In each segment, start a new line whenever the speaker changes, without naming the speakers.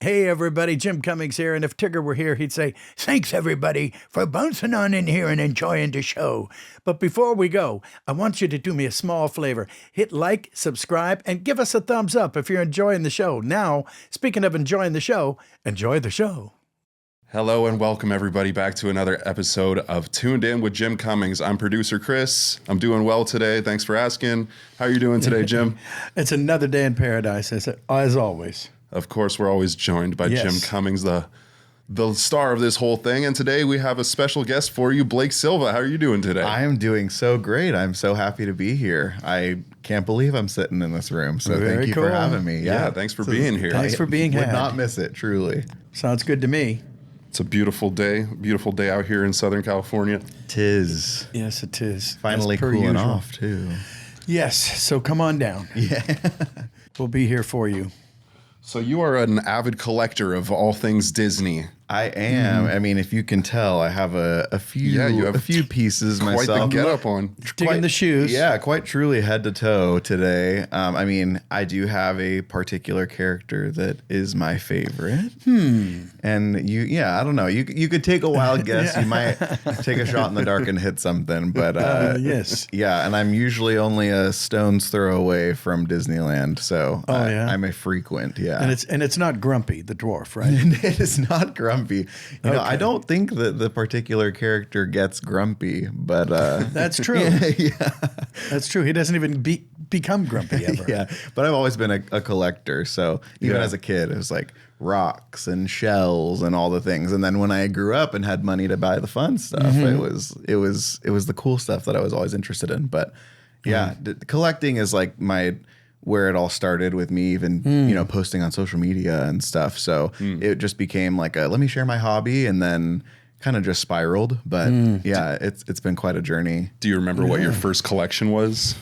Hey, everybody, Jim Cummings here. And if Tigger were here, he'd say, thanks, everybody, for bouncing on in here and enjoying the show. But before we go, I want you to do me a small favor. Hit like, subscribe, and give us a thumbs up if you're enjoying the show. Now, speaking of enjoying the show, enjoy the show.
Hello and welcome everybody back to another episode of Tuned In with Jim Cummings. I'm producer Chris. I'm doing well today. Thanks for asking. How are you doing today, Jim?
It's another day in paradise, as always.
Of course, we're always joined by
Yes.
Jim Cummings, the star of this whole thing. And today we have a special guest for you, Blake Silva. How are you doing today?
I am doing so great. I'm so happy to be here. I can't believe I'm sitting in this room. So
Very
thank you
cool.
for having me.
Yeah, thanks for being here.
Thanks for being
Would
had.
not miss it, truly.
Sounds good to me.
It's a beautiful day out here in Southern California.
Tis.
Yes, it is.
Finally
As per
cooling
usual.
off, too.
Yes, so come on down.
Yeah.
We'll be here for you.
So you are an avid collector of all things Disney.
I am. I mean, if you can tell, I have a few
you have
a few pieces
Quite
myself.
the get up on.
Digging the shoes.
Yeah, quite truly head to toe today. I mean, I do have a particular character that is my favorite. And I don't know. You could take a wild guess. You might take a shot in the dark and hit something. But
Yes.
yeah, and I'm usually only a stone's throw away from Disneyland. So
yeah?
I'm a frequent. Yeah.
And it's not Grumpy, the dwarf, right?
It is not grumpy. You know, I don't think that the particular character gets grumpy, but
That's true.
yeah.
That's true. He doesn't even become grumpy ever.
Yeah, but I've always been a collector. So even
Yeah.
as a kid, it was like rocks and shells and all the things. And then when I grew up and had money to buy the fun stuff, it was the cool stuff that I was always interested in. But yeah, collecting is like where it all started with me even, posting on social media and stuff. So it just became like let me share my hobby, and then kind of just spiraled. But yeah, it's been quite a journey.
Do you remember what your first collection was?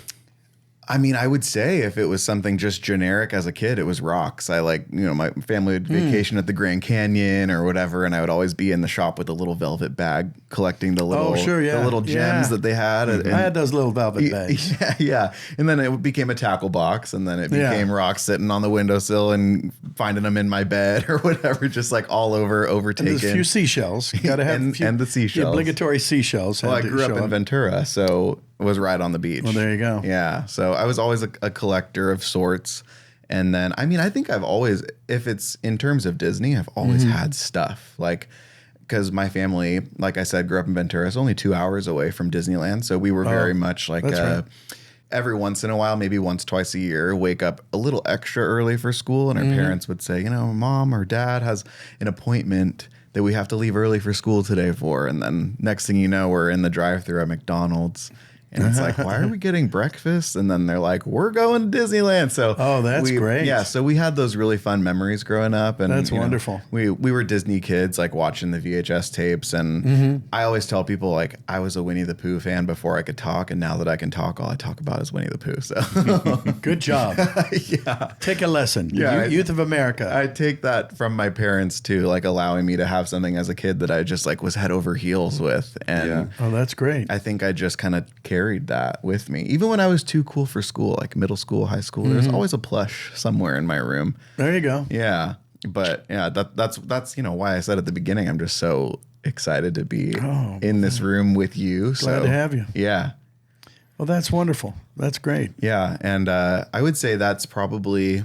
I mean, I would say if it was something just generic as a kid, it was rocks. I my family would vacation at the Grand Canyon or whatever, and I would always be in the shop with a little velvet bag collecting the little, the little gems that they had. And
I had those little velvet bags.
Yeah. And then it became a tackle box, and then it became rocks sitting on the windowsill and finding them in my bed or whatever, just like all over, overtaken.
And there's a few seashells. You got to have
and the seashells.
The obligatory seashells.
Well, I grew up in Ventura, so it was right on the beach.
Well, there you go.
Yeah. So I was always a collector of sorts. And then, I mean, I think I've always, if it's in terms of Disney, I've always had stuff. Like, because my family, like I said, grew up in Ventura. It's only 2 hours away from Disneyland. So we were very much like
right.
every once in a while, maybe once, twice a year, wake up a little extra early for school. And our parents would say, Mom or Dad has an appointment that we have to leave early for school today for. And then next thing you know, we're in the drive-thru at McDonald's. And it's like, why are we getting breakfast? And then they're like, we're going to Disneyland. So
that's great.
Yeah, so we had those really fun memories growing up. And
That's wonderful.
We were Disney kids, like watching the VHS tapes. And I always tell people, like, I was a Winnie the Pooh fan before I could talk. And now that I can talk, all I talk about is Winnie the Pooh. So
Good job.
yeah.
Take a lesson.
Yeah,
Youth of America.
I take that from my parents too, like allowing me to have something as a kid that I just like was head over heels with. And
Oh, that's great.
I think I just kind of carried that with me. Even when I was too cool for school, like middle school, high school, there's always a plush somewhere in my room.
There you go.
Yeah. But yeah, that's why I said at the beginning, I'm just so excited to be in this room with you.
Glad to have you.
Yeah.
Well, that's wonderful. That's great.
Yeah. And I would say that's probably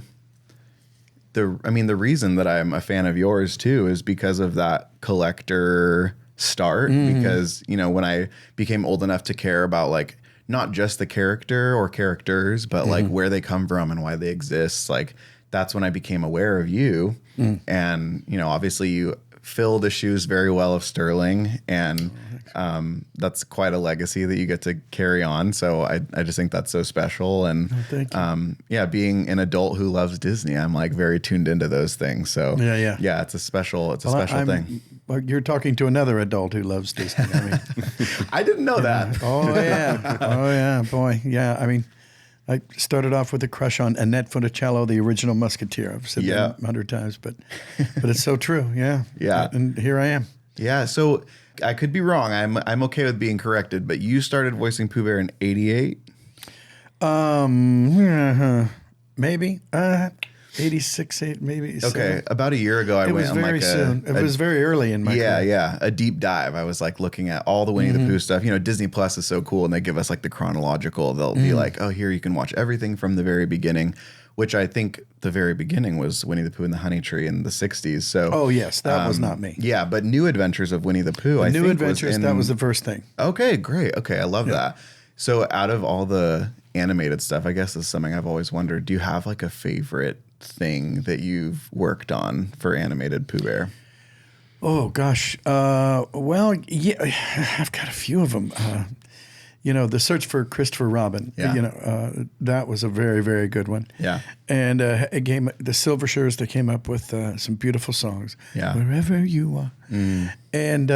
the reason that I'm a fan of yours too is because of that collector start. Because, when I became old enough to care about like not just the character or characters, but like where they come from and why they exist, like that's when I became aware of you. And, obviously you fill the shoes very well of Sterling, and that's quite a legacy that you get to carry on. So I just think that's so special. And
thank you.
Being an adult who loves Disney, I'm like very tuned into those things. So
yeah,
it's a special thing.
Well, you're talking to another adult who loves Disney. I mean,
I didn't know that.
Oh yeah, boy, yeah. I mean, I started off with a crush on Annette Funicello, the original Musketeer. I've said that 100 times, but it's so true. Yeah,
Yeah.
And here I am.
Yeah. So I could be wrong. I'm okay with being corrected, but you started voicing Pooh Bear in '88.
Maybe. 86, maybe.
Okay, about a year ago, I
It
went
was
on
very
like
soon. It was very early in my career.
a deep dive. I was like looking at all the Winnie the Pooh stuff. You know, Disney Plus is so cool, and they give us like the chronological. They'll be like, oh, here you can watch everything from the very beginning, which I think the very beginning was Winnie the Pooh and the Honey Tree in the 60s. So,
Oh, yes, that was not me.
yeah, but New Adventures of Winnie the Pooh, I
New
think
Adventures, that was the first thing.
Okay, great. Okay, I love that. So out of all the animated stuff, I guess this is something I've always wondered. Do you have like a favorite thing that you've worked on for animated Pooh Bear?
Oh, gosh. Well, yeah, I've got a few of them. You know, the search for Christopher Robin,
Yeah.
you know, that was a very, very good one.
Yeah.
And the Silvershires, they came up with some beautiful songs.
Yeah.
Wherever you are. And,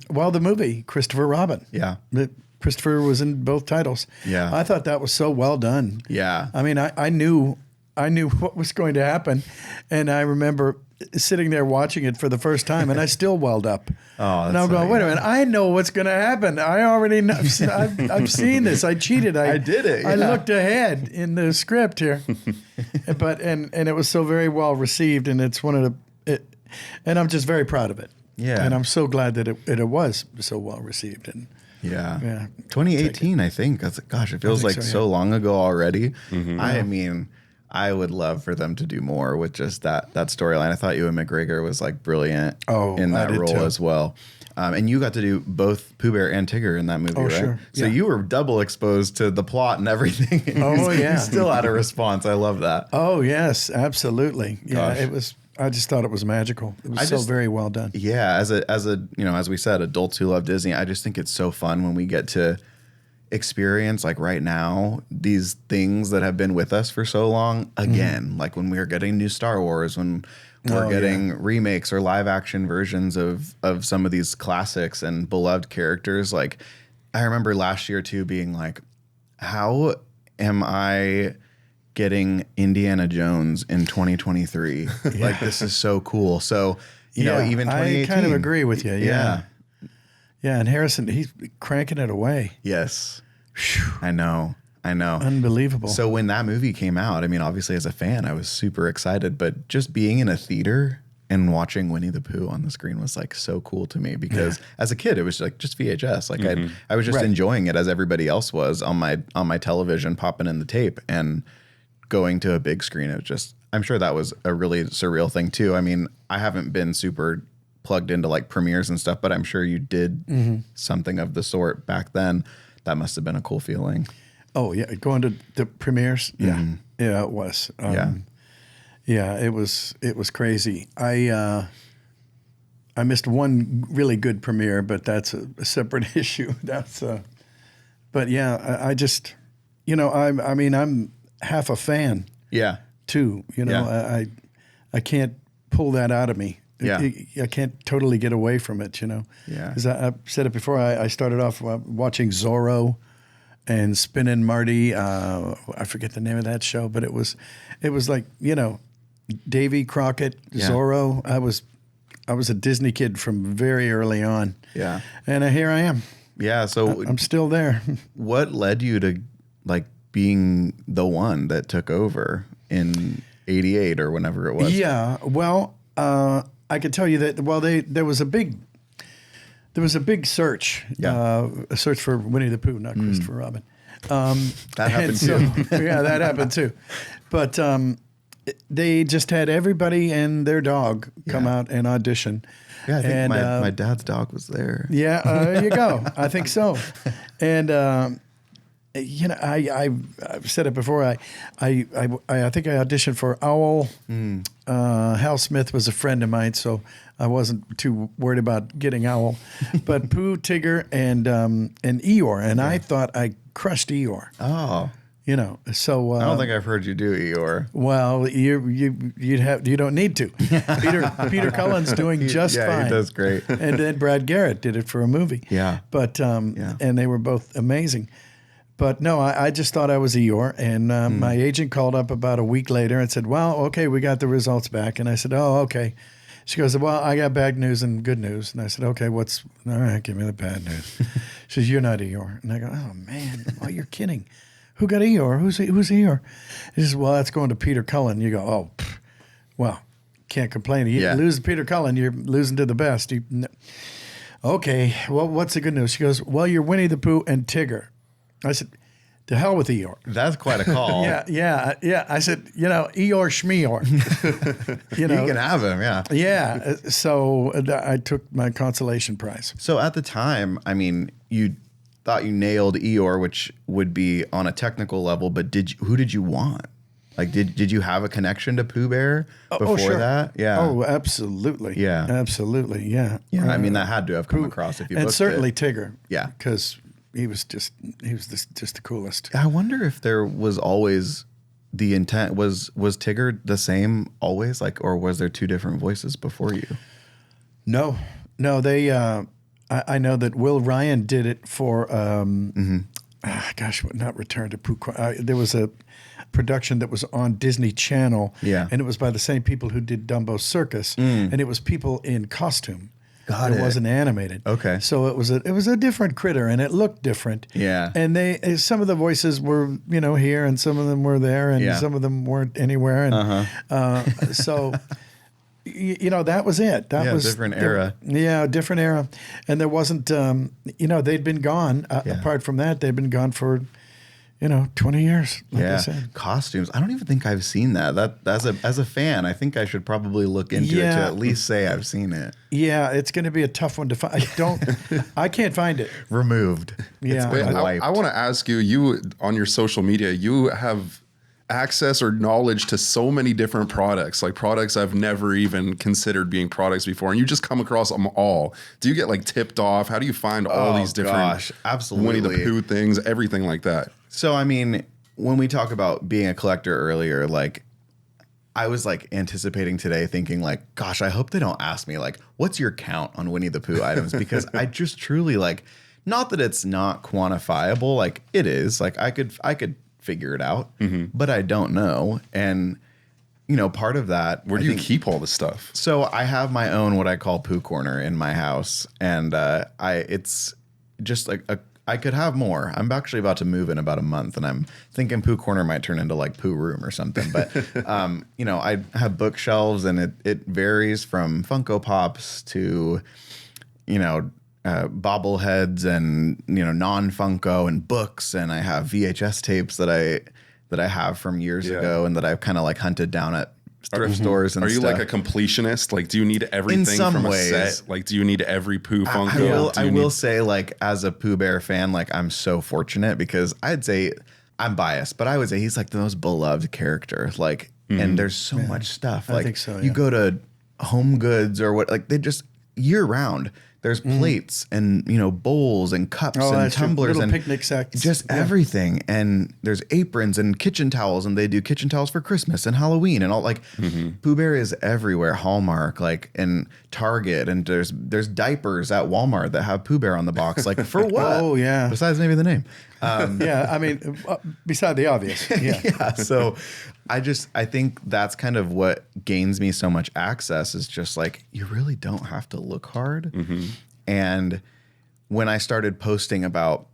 well, the movie, Christopher Robin.
Yeah.
Christopher was in both titles.
Yeah.
I thought that was so well done.
Yeah.
I mean, I knew what was going to happen. And I remember sitting there watching it for the first time, and I still welled up.
Oh,
and I'm going, wait a minute, I know what's going to happen. I already know. I've seen this. I cheated. I
did it.
I
Yeah.
looked ahead in the script here, but it was so very well received, and it's one of and I'm just very proud of it.
Yeah.
and I'm so glad that it was so well received. And
Yeah. 2018, I think. Gosh, it feels
think
like
so,
so long ago already. I mean, I would love for them to do more with just that storyline. I thought Ewan McGregor was like brilliant in
I
that
did
role
too.
as well. And you got to do both Pooh Bear and Tigger in that movie, right?
Sure.
So
Yeah.
you were double exposed to the plot and everything. And
Oh,
you
yeah.
still had a response. I love that.
Oh yes, absolutely. Yeah,
Gosh.
it was. I just thought it was magical. It was so very well done.
Yeah, as a you know, as we said, adults who love Disney, I just think it's so fun when we get to experience like right now these things that have been with us for so long again. Like when we are getting new Star Wars, when we're getting remakes or live action versions of some of these classics and beloved characters. Like I remember last year too being like, how am I getting Indiana Jones in 2023? Like this is so cool. So you know, even 2018.
I kind of agree with you.
Yeah.
Yeah, and Harrison, he's cranking it away.
Yes. I know.
Unbelievable.
So when that movie came out, I mean, obviously as a fan, I was super excited, but just being in a theater and watching Winnie the Pooh on the screen was like so cool to me because as a kid, it was like just VHS. Like I was just enjoying it as everybody else was on my television, popping in the tape, and going to a big screen. It was just, I'm sure that was a really surreal thing too. I mean, I haven't been super plugged into like premieres and stuff, but I'm sure you did something of the sort back then. That must have been a cool feeling.
Oh yeah, going to the premieres. Yeah, yeah, it was. Yeah, it was crazy. I missed one really good premiere, but that's a separate issue. That's but yeah, I just, you know, I mean, I'm half a fan.
Yeah.
Too. You know, I can't pull that out of me.
Yeah.
I can't totally get away from it, you know.
Yeah.
Because I've said it before, I started off watching Zorro and Spinnin' Marty. I forget the name of that show, but it was like, you know, Davy Crockett, Zorro. I was a Disney kid from very early on.
Yeah.
And here I am.
Yeah. So
I'm still there.
what led you to like being the one that took over in 88 or whenever it was?
Yeah. Well, I could tell you that. Well, there was a big search. A search for Winnie the Pooh, not Christopher Robin.
That happened too.
Yeah, that happened too. But they just had everybody and their dog come out and audition.
Yeah, I think
and,
my dad's dog was there.
Yeah, there you go. I think so. And you know, I've said it before. I think I auditioned for Owl. Hal Smith was a friend of mine, so I wasn't too worried about getting Owl. But Pooh, Tigger, and Eeyore, and I thought I crushed Eeyore.
Oh.
You know, so
I don't think I've heard you do Eeyore.
well, you don't need to. Peter Cullen's doing just fine.
Yeah, he does great.
And then Brad Garrett did it for a movie.
Yeah.
But and they were both amazing. But no, I just thought I was Eeyore, and my agent called up about a week later and said, "Well, okay, we got the results back." And I said, "Oh, okay." She goes, "Well, I got bad news and good news." And I said, "Okay, all right, give me the bad news." She says, "You're not Eeyore." And I go, "Oh man, oh, you're kidding. who got Eeyore? Who's Eeyore? He says, well, that's going to Peter Cullen. You go, oh, well, can't complain. You lose to Peter Cullen, you're losing to the best. Okay, well, what's the good news? She goes, well, you're Winnie the Pooh and Tigger. I said, to hell with Eeyore.
That's quite a call.
Yeah. I said, Eeyore Schmeeyore.
You can have him, yeah.
Yeah. So I took my consolation prize.
So at the time, I mean, you thought you nailed Eeyore, which would be on a technical level, but who did you want? Like, did you have a connection to Pooh Bear before
sure.
that? Yeah.
Oh, absolutely.
Yeah.
Absolutely. Yeah.
Yeah. I mean, that had to have come across if you booked
and certainly
it.
Tigger.
Yeah.
Because he was just the coolest.
I wonder if there was always the intent was Tigger the same always, like, or was there two different voices before you?
No, they. I know that Will Ryan did it for. Not Return to Pooh. There was a production that was on Disney Channel.
Yeah.
And it was by the same people who did Dumbo's Circus, and it was people in costume.
Got it.
It wasn't animated.
Okay.
So it was a different critter, and it looked different.
Yeah.
And some of the voices were here, and some of them were there, and some of them weren't anywhere. And so, that was it. That was
different era.
Different era. And there wasn't, they'd been gone. Apart from that, they'd been gone for 20 years, like I said.
Costumes. I don't even think I've seen that. That as a fan, I think I should probably look into it to at least say I've seen it.
Yeah, it's going to be a tough one to find. I can't find it.
Removed.
Yeah.
It's been wiped.
I want to ask you on your social media, you have access or knowledge to so many different products, like products I've never even considered being products before, and you just come across them all. Do you get like tipped off? How do you find all these different
absolutely.
Winnie the Pooh things, everything like that?
So, I mean, when we talk about being a collector earlier, like, I was like anticipating today thinking like, gosh, I hope they don't ask me like, what's your count on Winnie the Pooh items? Because I just truly like, not that it's not quantifiable, like it is, like I could figure it out, but I don't know. And, part of that.
Where do you keep all this stuff?
So I have my own, what I call Pooh corner in my house. And it's just like I could have more. I'm actually about to move in about a month, and I'm thinking Pooh corner might turn into like Pooh room or something. But, I have bookshelves, and it varies from Funko Pops to, bobbleheads and, non-Funko and books. And I have VHS tapes that I have from years ago and that I've kind of like hunted down at thrift stores and stuff. Are you
like a completionist? Like, do you need everything from a set? Like, do you need every Pooh Funko?
I will say, like, as a Pooh Bear fan, like, I'm so fortunate because I'd say I'm biased, but I would say he's like the most beloved character. Like, and there's so much stuff. Like,
I think so,
you go to Home Goods or what, like, they just year round. There's plates and, bowls and cups and tumblers
little
and
picnic sacks.
Just everything. And there's aprons and kitchen towels, and they do kitchen towels for Christmas and Halloween and all. Like, Pooh Bear is everywhere. Hallmark, like, and Target, and there's diapers at Walmart that have Pooh Bear on the box. Like, for what?
Oh, yeah.
Besides maybe the name.
I mean, beside the obvious. Yeah.
So I think that's kind of what gains me so much access is just like, you really don't have to look hard. And when I started posting about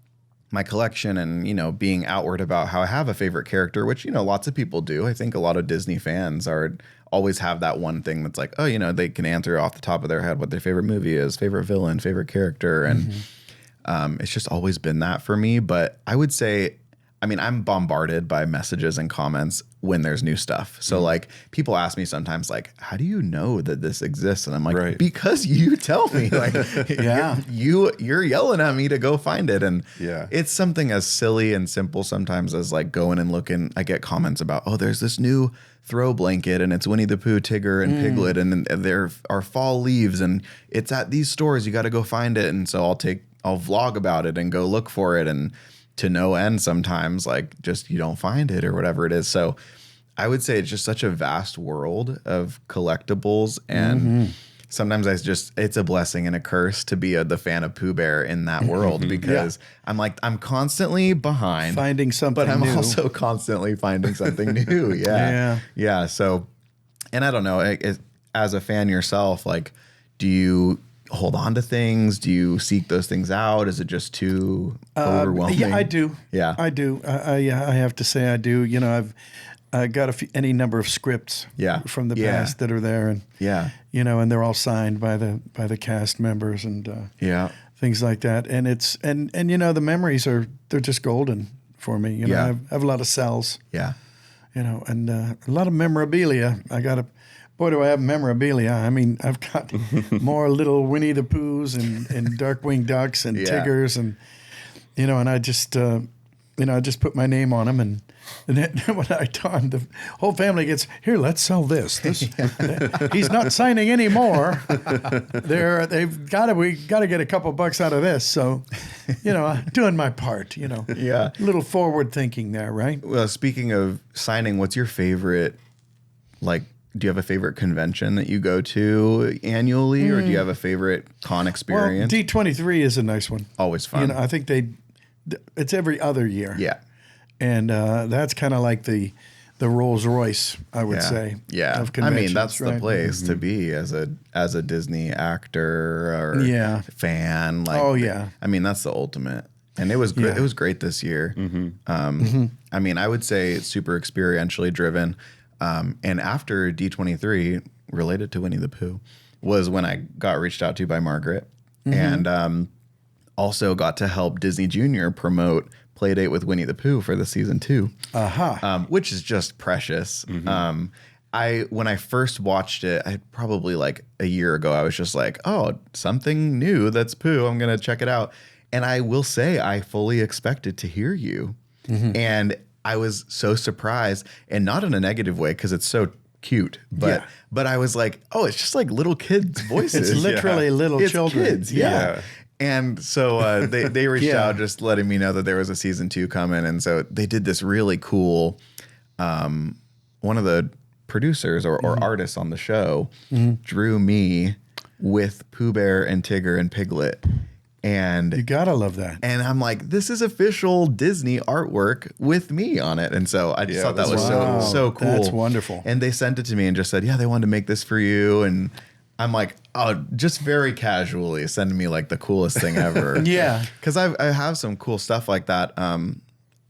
my collection and, being outward about how I have a favorite character, which, lots of people do. I think a lot of Disney fans always have that one thing that's like, oh, they can answer off the top of their head what their favorite movie is, favorite villain, favorite character. And it's just always been that for me. But I would say, I'm bombarded by messages and comments when there's new stuff. So like people ask me sometimes like, how do you know that this exists? And I'm like, because you tell me. Like, you're yelling at me to go find it. And it's something as silly and simple sometimes as like going and looking. I get comments about, oh, there's this new throw blanket and it's Winnie the Pooh, Tigger, and Piglet, and there are fall leaves and it's at these stores. You got to go find it. And so I'll vlog about it and go look for it, and to no end sometimes, like, just you don't find it or whatever it is. So I would say it's just such a vast world of collectibles, and sometimes it's a blessing and a curse to be the fan of Pooh Bear in that world, because I'm constantly behind
finding something
but I'm
new.
also constantly finding something new. Yeah. So, and I don't know, as a fan yourself, like, do you hold on to things? Do you seek those things out? Is it just too overwhelming?
Yeah, I do.
Yeah.
I do. I have to say I do. You know, I've got any number of scripts from the past that are there, and you know, and they're all signed by the cast members and things like that. And it's and you know, the memories they're just golden for me. You know, I have a lot of cells.
Yeah.
You know, and a lot of memorabilia. Boy, do I have memorabilia. I mean, I've got more little Winnie the Poohs and Darkwing Ducks and Tiggers and, you know, and I just put my name on them. And then when I turn, the whole family gets, here, let's sell this. He's not signing anymore. We got to get a couple bucks out of this. So, you know, doing my part, you know.
Yeah.
A little forward thinking there, right?
Well, speaking of signing, what's your favorite, like, do you have a favorite convention that you go to annually, or do you have a favorite con experience?
Well, D23 is a nice one.
Always fun.
You know, I think it's every other year.
Yeah.
And that's kind of like the Rolls Royce, I would say.
Yeah.
Of
I mean, that's
right?
the place to be as a Disney actor or fan. Like, I mean, that's the ultimate. And it was great. It was great this year. I mean, I would say it's super experientially driven. And after D23, related to Winnie the Pooh, was when I got reached out to by Margaret, and also got to help Disney Junior promote Playdate with Winnie the Pooh for the season 2, which is just precious. When I first watched it, I probably like a year ago, I was just like, oh, something new that's Pooh. I'm gonna check it out. And I will say, I fully expected to hear you, and I was so surprised, and not in a negative way because it's so cute, but I was like, oh, it's just like little kids' voices.
It's literally little children.
Kids, And so they reached out just letting me know that there was a season 2 coming, and so they did this really cool. One of the producers or artists on the show drew me with Pooh Bear and Tigger and Piglet. And
you gotta love that.
And I'm like, this is official Disney artwork with me on it. And so I just thought that was so cool.
That's wonderful.
And they sent it to me and just said, yeah, they wanted to make this for you. And I'm like, oh, just very casually sending me like the coolest thing ever. Because I have some cool stuff like that.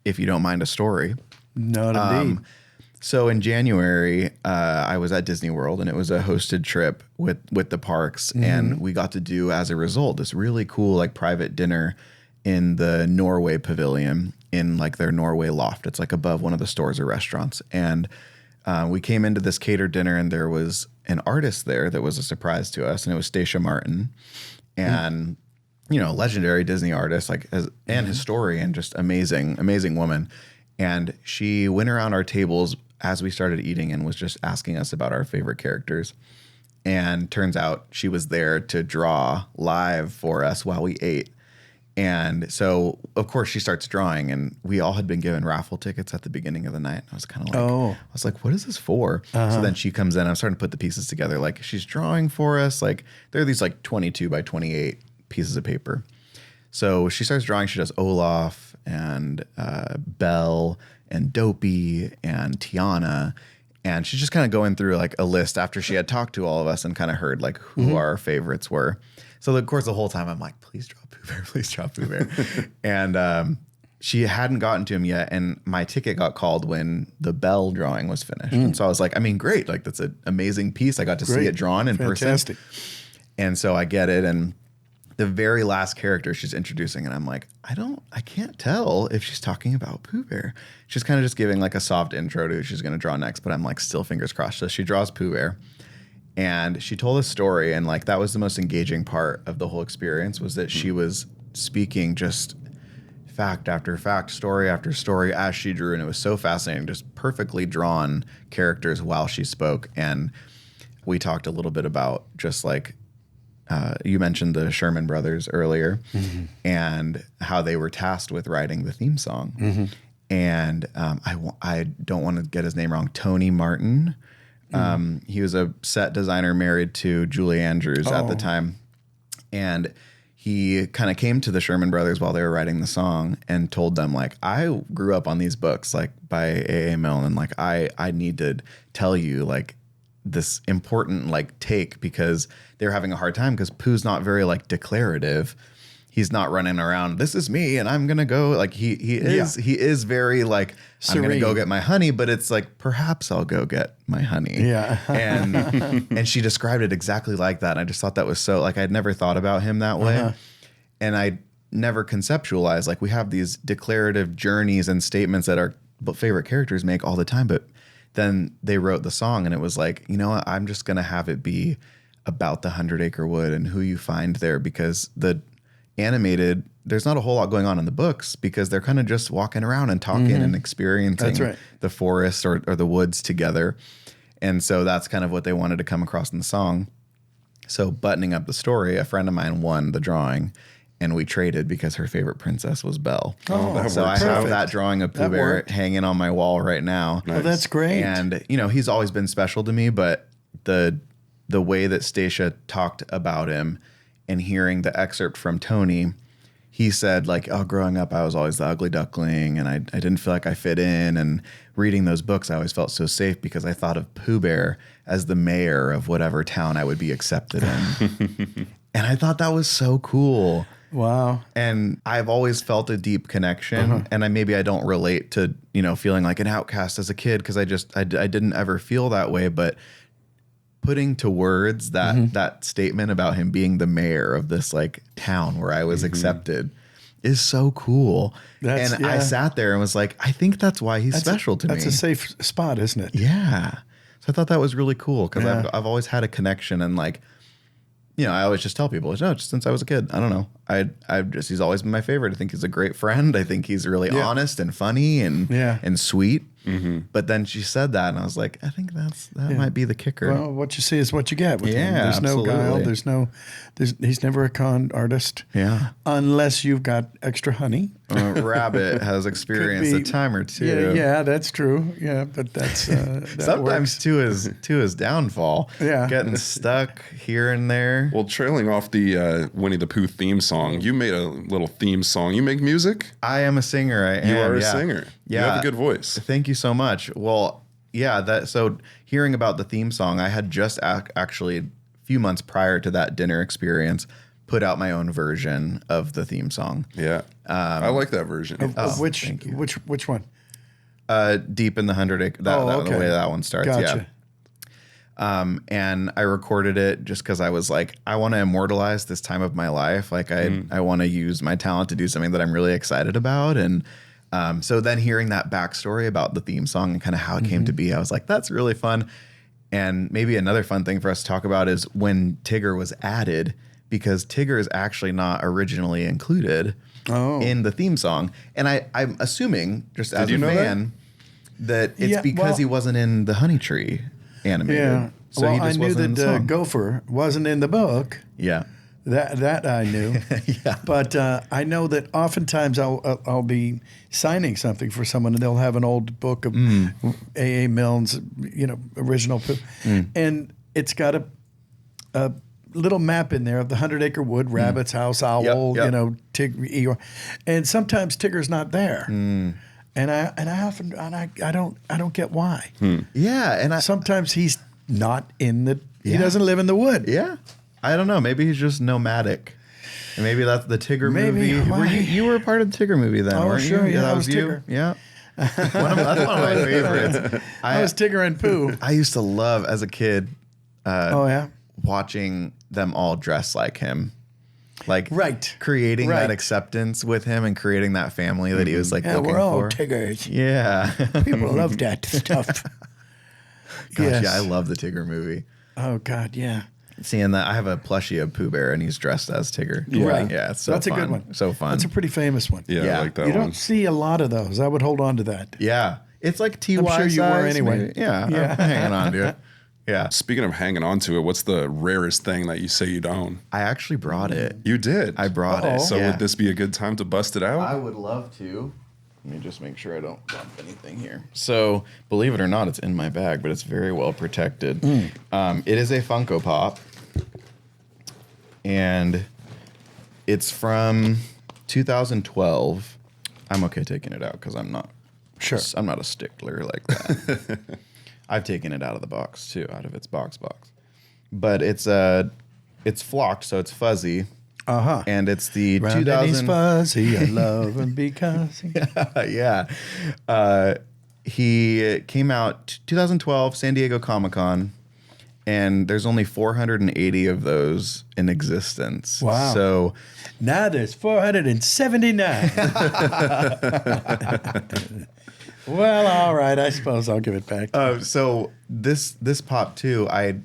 If you don't mind a story.
No, indeed.
So in January, I was at Disney World, and it was a hosted trip with the parks, and we got to do, as a result, this really cool like private dinner in the Norway pavilion in like their Norway loft. It's like above one of the stores or restaurants, and we came into this catered dinner, and there was an artist there that was a surprise to us, and it was Stacia Martin, and you know, legendary Disney artist, like and historian, just amazing woman. And she went around our tables as we started eating and was just asking us about our favorite characters. And turns out she was there to draw live for us while we ate. And so, of course, she starts drawing, and we all had been given raffle tickets at the beginning of the night. I was kind of like, I was like, what is this for? So then she comes in. I'm starting to put the pieces together. Like, she's drawing for us. Like, there are these like 22 by 28 pieces of paper. So she starts drawing. She does Olaf and Belle and Dopey and Tiana. And she's just kind of going through like a list after she had talked to all of us and kind of heard like who our favorites were. So of course, the whole time I'm like, please draw Pooh Bear, please draw Pooh Bear. And she hadn't gotten to him yet. And my ticket got called when the Belle drawing was finished. And so I was like, I mean, great. Like, that's an amazing piece. I got to see it drawn in person. And so I get it. And the very last character she's introducing, and I'm like, I can't tell if she's talking about Pooh Bear. She's kind of just giving like a soft intro to who she's going to draw next, but I'm like still fingers crossed. So she draws Pooh Bear, and she told a story, and like that was the most engaging part of the whole experience, was that she was speaking just fact after fact, story after story as she drew, and it was so fascinating, just perfectly drawn characters while she spoke. And we talked a little bit about just like, you mentioned the Sherman Brothers earlier, and how they were tasked with writing the theme song. And I don't want to get his name wrong. Tony Martin. He was a set designer married to Julie Andrews at the time. And he kind of came to the Sherman Brothers while they were writing the song and told them, like, I grew up on these books, like by A.A. Milne, and like I need to tell you, like, this important like take because they're having a hard time because Pooh's not very like declarative. He's not running around, this is me and I'm gonna go. Like he is very like,
serene.
I'm gonna go get my honey, but it's like, perhaps I'll go get my honey.
Yeah.
And she described it exactly like that. And I just thought that was so like, I'd never thought about him that way. And I never conceptualized, like we have these declarative journeys and statements that our favorite characters make all the time. But then they wrote the song and it was like, you know what? I'm just going to have it be about the 100-acre wood and who you find there, because the animated, there's not a whole lot going on in the books because they're kind of just walking around and talking and experiencing the forest or the woods together. And so that's kind of what they wanted to come across in the song. So buttoning up the story, a friend of mine won the drawing and we traded because her favorite princess was Belle.
That
so I
works
have
out.
that drawing of Pooh Bear hanging on my wall right now.
Oh, that's great.
And, you know, he's always been special to me, but the way that Stacia talked about him and hearing the excerpt from Tony, he said like, oh, growing up, I was always the ugly duckling and I didn't feel like I fit in. And reading those books, I always felt so safe because I thought of Pooh Bear as the mayor of whatever town I would be accepted in. And I thought that was so cool.
Wow.
And I've always felt a deep connection. And maybe I don't relate to, you know, feeling like an outcast as a kid because I didn't ever feel that way. But putting to words that statement about him being the mayor of this like town where I was accepted is so cool. I sat there and was like, I think that's why he's special to me.
That's a safe spot, isn't it?
Yeah. So I thought that was really cool because I've always had a connection and like, you know, I always just tell people, no, just since I was a kid. I don't know. He's always been my favorite. I think he's a great friend. I think he's really honest and funny and sweet. But then she said that, and I was like, I think that might be the kicker.
Well, what you see is what you get with him. There's
absolutely.
no guile. He's never a con artist.
Yeah.
Unless you've got extra honey.
Rabbit has experienced a time or two.
Yeah, that's true. Yeah, but that's that
sometimes
works.
to his downfall.
Yeah.
Getting stuck here and there.
Well, trailing off the Winnie the Pooh theme song, you made a little theme song. You make music?
I am a singer.
You are a singer.
Yeah.
You have a good voice.
Thank you so much. Well, yeah, so hearing about the theme song, I had just actually a few months prior to that dinner experience put out my own version of the theme song.
Yeah. I like that version.
Which one?
Deep in the 100-acre. The way that one starts.
Gotcha.
Yeah. And I recorded it just because I was like, I want to immortalize this time of my life. Like I want to use my talent to do something that I'm really excited about. And so then hearing that backstory about the theme song and kind of how it came to be, I was like, that's really fun. And maybe another fun thing for us to talk about is when Tigger was added, because Tigger is actually not originally included in the theme song. And I'm assuming, just as a fan, that it's because he wasn't in the Honey Tree animated.
Yeah.
So he
I
just
knew
wasn't in the
that
song.
Gopher wasn't in the book.
Yeah.
That I knew.
Yeah.
But I know that oftentimes I'll be signing something for someone and they'll have an old book of A.A. Milne's, original Pooh. And it's got a little map in there of the 100-acre wood, Rabbit's house, owl, Tigger, Eeyore. And sometimes Tigger's not there. And I often I don't get why.
Yeah, and
sometimes he's not in the he doesn't live in the wood.
Yeah. I don't know. Maybe he's just nomadic. And maybe that's the Tigger movie. You were a part of the Tigger movie then, weren't
sure,
you?
yeah,
that
I
was
was
you.
Tigger.
Yeah. That's one of my favorites.
I was Tigger and Pooh.
I used to love, as a kid,
yeah,
watching them all dress like him. Like creating
Right.
that acceptance with him and creating that family that he was like looking
we're all
for.
Tiggers.
Yeah.
People love that stuff.
Gosh, yeah, I love the Tigger movie.
Oh God, yeah.
Seeing that, I have a plushie of Pooh Bear and he's dressed as Tigger.
Right.
Yeah, it's so
That's
fun.
a good one.
So fun.
That's a pretty famous one.
Yeah, I like that
You
one.
don't see a lot of those. I would hold on to that.
Yeah. It's like TY
I'm sure you were
size,
anyway.
maybe. Yeah.
Yeah.
I'm hanging on to it. Yeah.
Speaking of hanging on to it, what's the rarest thing that you say you own?
I actually brought it.
You did?
I brought it.
So
Yeah.
would this be a good time to bust it out?
I would love to. Let me just make sure I don't bump anything here. So, believe it or not, it's in my bag, but it's very well protected. It is a Funko Pop. And it's from 2012. I'm okay taking it out because I'm not a stickler like that. I've taken it out of the box too, out of its box. But it's flocked, so it's fuzzy.
Uh-huh.
And it's the
Round
2000.
and he's fuzzy, I love him because he...
Yeah. He came out 2012 San Diego Comic-Con, and there's only 480 of those in existence.
Wow.
So
Now there's 479. Well, all right. I suppose I'll give it back.
so this pop too, I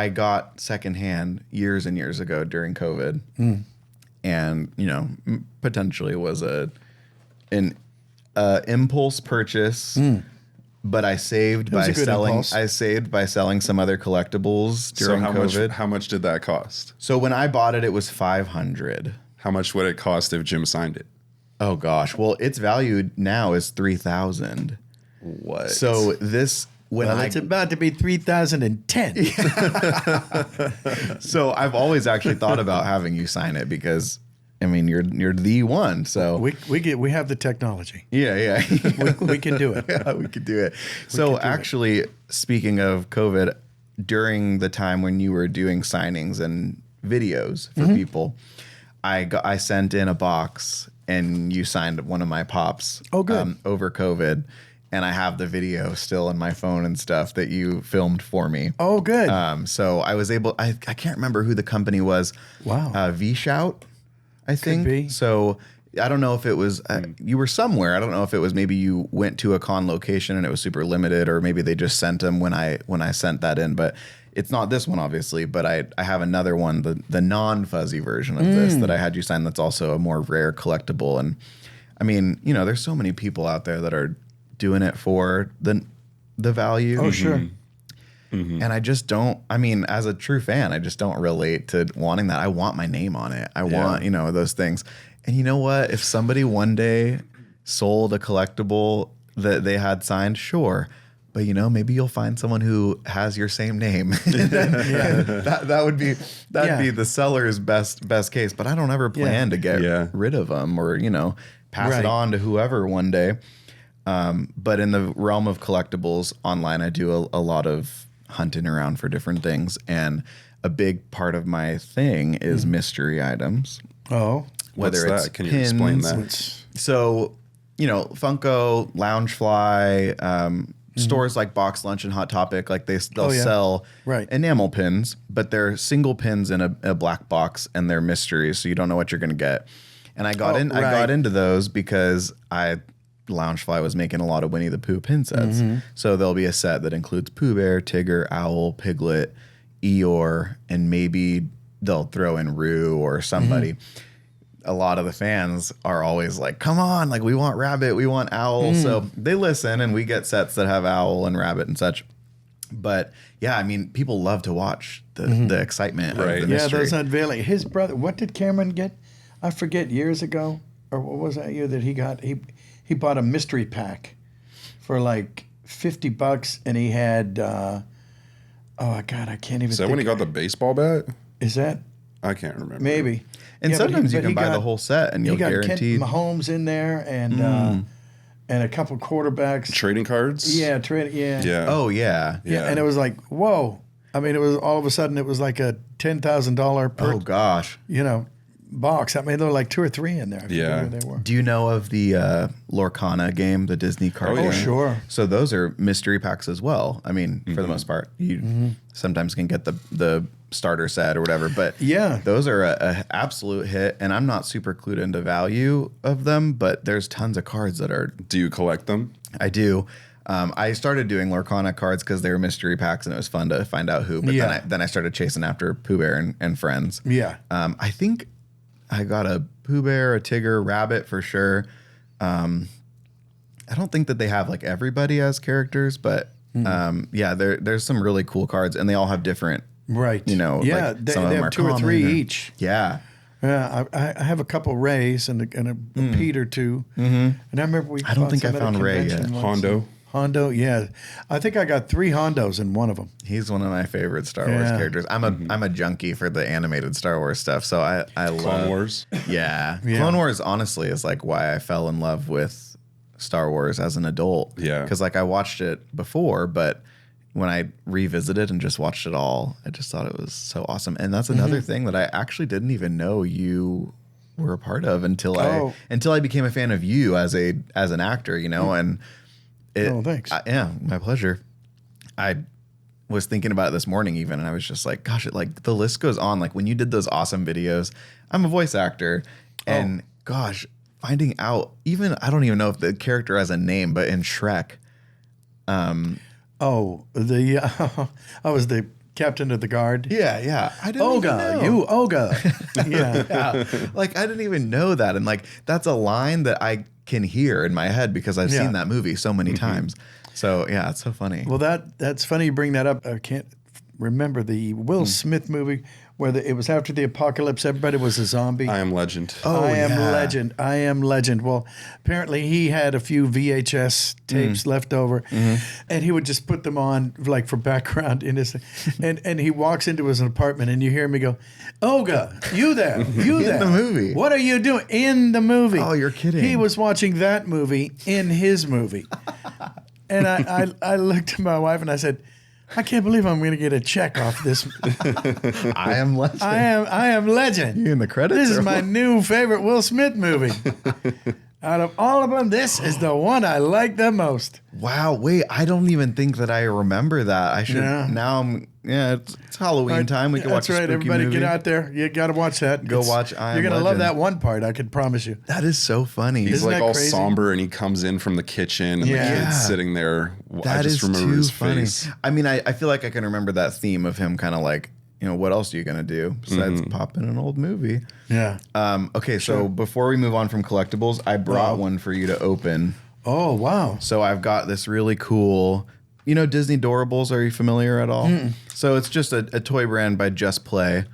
got secondhand years and years ago during COVID, and potentially was an impulse purchase. But I saved
was
by
a good
selling.
impulse.
I saved by selling some other collectibles during COVID.
How much did that cost?
So when I bought it, it was $500.
How much would it cost if Jim signed it?
Oh gosh. Well, its valued now is $3,000.
What?
So this
it's about to be 3010.
So I've always actually thought about having you sign it because I mean you're the one. So
we have the technology.
yeah.
We can do it.
Yeah, we could do it. So actually, speaking of COVID, during the time when you were doing signings and videos for people, I sent in a box and you signed one of my pops.
Oh, good.
Over COVID, and I have the video still in my phone and stuff that you filmed for me.
Oh, good.
So I was able. I can't remember who the company was.
Wow.
V Shout, I think.
be.
So I don't know if it was you were somewhere. I don't know if it was maybe you went to a con location and it was super limited, or maybe they just sent them when I sent that in. But it's not this one, obviously. But I have another one, the non-fuzzy version of this that I had you sign. That's also a more rare collectible. And I mean, there's so many people out there that are doing it for the value.
Oh, sure.
And I just don't, I mean, as a true fan, I just don't relate to wanting that. I want my name on it. I want, those things. And you know what? If somebody one day sold a collectible that they had signed, sure. But maybe you'll find someone who has your same name. That would be the seller's best case. But I don't ever plan to get rid of them or pass it on to whoever one day. But in the realm of collectibles online, I do a lot of hunting around for different things, and a big part of my thing is mystery items.
Oh,
Whether
What's
it's
that? Can you
pins,
explain that?
So, Funko, Loungefly, stores like Box Lunch and Hot Topic, like they'll sell enamel pins, but they're single pins in a black box, and they're mysteries, so you don't know what you're going to get. And I got into those because Loungefly was making a lot of Winnie the Pooh pin sets. So there'll be a set that includes Pooh Bear, Tigger, Owl, Piglet, Eeyore, and maybe they'll throw in Roo or somebody. A lot of the fans are always like, come on, like we want Rabbit, we want Owl. So they listen, and we get sets that have Owl and Rabbit and such. But yeah, I mean, people love to watch the excitement of the mystery.
those unveiling. His brother, what did Cameron get? I forget, years ago, or what was that year that he got? He bought a mystery pack for like $50, and he had oh God, I can't even.
Is that when he got the baseball bat?
Is that?
I can't remember.
Maybe.
And sometimes you can buy the whole set, and you'll guaranteed.
He got Kent Mahomes in there, and a couple quarterbacks.
Trading cards?
Yeah, yeah.
Oh yeah.
And it was like, whoa. I mean, it was all of a sudden it was like a $10,000 per.
Oh gosh.
Box. I mean, there were like 2 or 3 in there. I forget who they were.
Do you know of the Lorcana game, the Disney card game?
Oh, sure.
So those are mystery packs as well. I mean, for the most part, you sometimes can get the starter set or whatever, but those are a absolute hit. And I'm not super clued into value of them, but there's tons of cards that are.
Do you collect them?
I do. I started doing Lorcana cards because they were mystery packs and it was fun to find out who. But then I started chasing after Pooh Bear and friends.
Yeah.
I think I got a Pooh Bear, a Tigger, Rabbit for sure. I don't think that they have like everybody as characters, but there's some really cool cards, and they all have different.
Right.
Like
they have 2 or 3 each.
Yeah.
Yeah, I have a couple Rays and a Pete or 2. And I remember
I don't think I found Ray yet.
Hondo,
yeah. I think I got 3 Hondos in one of them.
He's one of my favorite Star Wars characters. I'm a junkie for the animated Star Wars stuff, so I love
Clone Wars.
Yeah. Clone Wars honestly is like why I fell in love with Star Wars as an adult.
Yeah.
Because like I watched it before, but when I revisited and just watched it all, I just thought it was so awesome. And that's another thing that I actually didn't even know you were a part of until I became a fan of you as an actor, you know. And
thanks.
Yeah, my pleasure. I was thinking about it this morning even, and I was just like, gosh, the list goes on. Like when you did those awesome videos, I'm a voice actor, and gosh, finding out, even I don't even know if the character has a name, but in Shrek, I
was the captain of the guard.
Yeah. I didn't even know.
You Olga.
Yeah. Like I didn't even know that, and like that's a line that I can hear in my head because I've seen that movie so many times. So yeah, it's so funny.
Well, that's funny you bring that up. I can't remember the Will Smith movie where it was after the apocalypse. Everybody was a zombie.
I Am Legend.
I Am Legend. Well, apparently he had a few VHS tapes left over, and he would just put them on like for background in his. and he walks into his apartment, and you hear me go, "Olga, you there? You there?
In the movie.
What are you doing in the movie?"
Oh, you're kidding.
He was watching that movie in his movie, and I looked at my wife and I said, I can't believe I'm going to get a check off this.
I Am Legend.
I am Legend.
You in the credits?
This is my new favorite Will Smith movie. Out of all of them, this is the one I like the most.
Wow. Wait, I don't even think that I remember that. I should now. It's Halloween time. We can watch.
That's right.
A spooky
Everybody,
movie.
Get out there. You got to watch that.
Go watch. I Am
You're gonna love
Legend.
that one part. I could promise you.
That is so funny.
He's
Isn't
like
that
all
crazy?
somber, and he comes in from the kitchen, and
Yeah.
the kid's sitting there.
That
I just
is
remember
too
his
funny.
face.
I mean, I feel like I can remember that theme of him kind of like, you know, what else are you gonna do besides pop in an old movie?
Yeah.
Okay, so before we move on from collectibles, I brought one for you to open.
Oh wow.
So I've got this really cool, you know, Disney Dorables. Are you familiar at all? So it's just a toy brand by Just Play,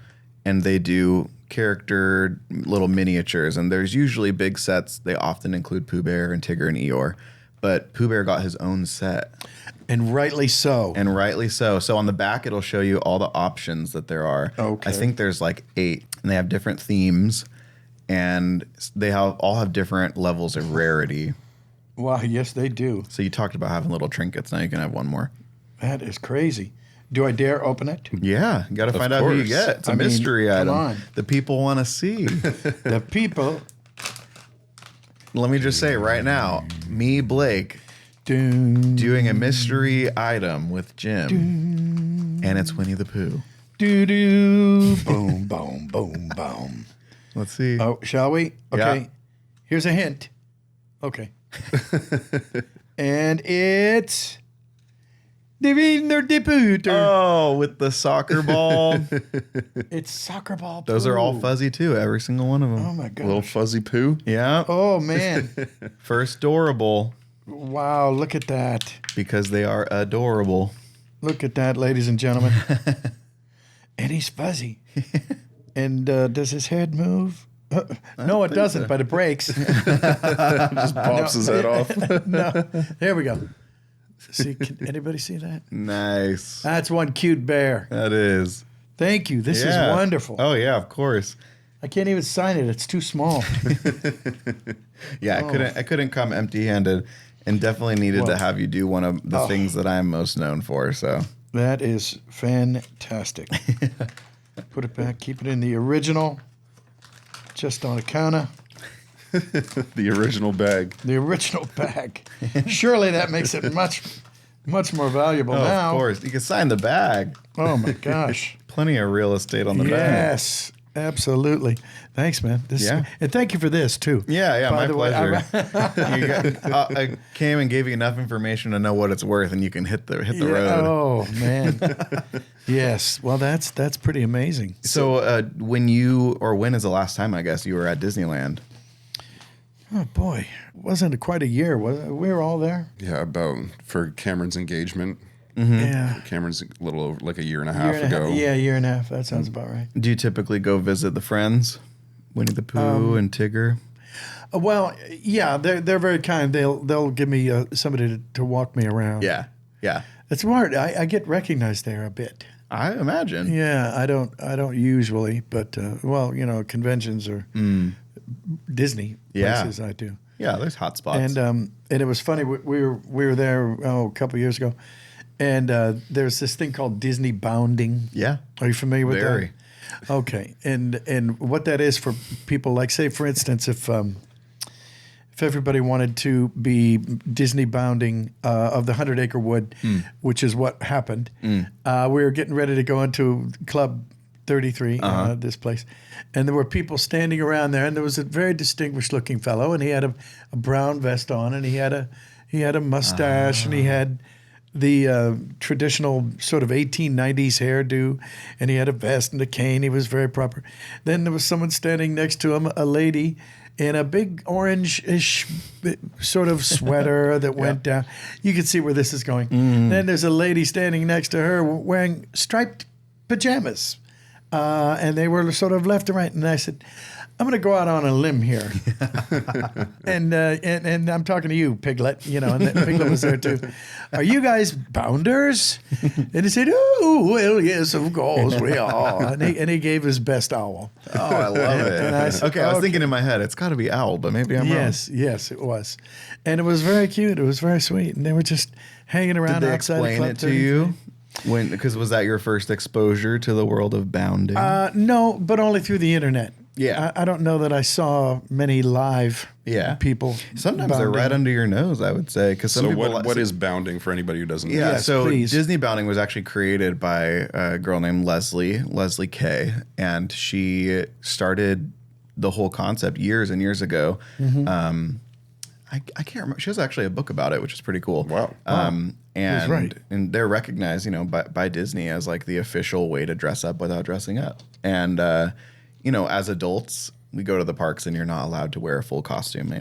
and they do character little miniatures. And there's usually big sets. They often include Pooh Bear and Tigger and Eeyore, but Pooh Bear got his own set.
And rightly so.
And rightly so. So on the back, it'll show you all the options that there are.
Okay.
I think there's like 8, and they have different themes, and they all have different levels of rarity.
Wow. Yes, they do.
So you talked about having little trinkets. Now you can have one more.
That is crazy. Do I dare open it?
Yeah, you got to find out who you
course.
get. It's a
I mean,
mystery
come
item.
on.
The people want to see.
The people.
Let me just say right now, me, Blake,
Doom,
doing a mystery item with Jim, and it's Winnie the Pooh.
doo doo. Boom, boom, boom, boom.
Let's see.
Oh, shall we? Okay.
Yeah.
Here's a hint. Okay. And it's the Wiener de Pooter.
Oh, with the soccer ball.
It's soccer ball.
Those are all
Pooh.
fuzzy too, every single one of them.
Oh my god.
Little fuzzy Pooh.
Yeah.
Oh man.
First Dorable,
Wow, look at that.
because they are adorable.
Look at that, ladies and gentlemen. And he's fuzzy. And does his head move? No, it doesn't, but it breaks.
Just pops his head off.
No. There we go. See, can anybody see that?
Nice.
That's one cute bear.
That is.
Thank you. This
Yeah.
is wonderful.
Oh yeah, of course.
I can't even sign it. It's too small.
Yeah, I couldn't come empty-handed, and definitely needed to
Well,
have you do one of the things that I'm most known for. So
That is fantastic. Put it back. Keep it in the original. Just on the counter.
The original bag.
The original bag. Surely that makes it much more valuable now.
of course, you can sign the bag.
Oh my gosh.
Plenty of real estate on the bag.
Yes, absolutely. Thanks, man.
Yeah.
And thank you for this too.
Yeah,
By
my
the way,
pleasure. I came and gave you enough information to know what it's worth, and you can hit the
Yeah,
road.
oh man. Yes. Well, that's pretty amazing.
So when is the last time, I guess, you were at Disneyland?
Oh boy, wasn't quite a year. Was it? We were all there.
Yeah, for Cameron's engagement.
Yeah.
Cameron's a little over like a year and a half ago.
Yeah, year and a half. That sounds about right.
Do you typically go visit the friends, Winnie the Pooh and Tigger?
Well, yeah, they're very kind. They'll give me somebody to walk me around.
Yeah.
It's hard. I get recognized there a bit.
I imagine.
Yeah, I don't usually, but well, you know, conventions or Disney places I do.
Yeah, there's hot spots.
And it was funny. We were there a couple of years ago, And there's this thing called Disney bounding.
Yeah.
Are you familiar with
Very.
that? Okay. And what that is for people, like, say, for instance, if everybody wanted to be Disney bounding of the 100 Acre Wood, which is what happened, we were getting ready to go into Club 33, this place, and there were people standing around there, and there was a very distinguished looking fellow, and he had a brown vest on, and he had a mustache, and he had the traditional sort of 1890s hairdo, and he had a vest and a cane. He was very proper. Then there was someone standing next to him, a lady in a big orange-ish sort of sweater that went down. You can see where this is going. Then there's a lady standing next to her wearing striped pajamas. And they were sort of left and right. And I said, I'm going to go out on a limb here. and I'm talking to you, Piglet, and Piglet was there too. Are you guys bounders? And he said, oh, well, yes, of course we are. And he gave his best owl.
Oh, I love it.
And I said,
okay, I was thinking in my head, it's got to be owl, but maybe I'm wrong.
Yes, it was. And it was very cute. It was very sweet. And they were just hanging around
Did they
outside
explain
Club
it to
33.
you? Because was that your first exposure to the world of bounding?
No, but only through the internet.
Yeah.
I don't know that I saw many live people.
Sometimes they're right under your nose, I would say. Because some
So
people
what is bounding for anybody who doesn't know?
Yeah,
Yes,
so
please.
Disney bounding was actually created by a girl named Leslie Kay, and she started the whole concept years and years ago. I can't remember. She has actually a book about it, which is pretty cool.
Wow.
That's right.
And they're recognized, by Disney as like the official way to dress up without dressing up. And as adults, we go to the parks and you're not allowed to wear a full costume.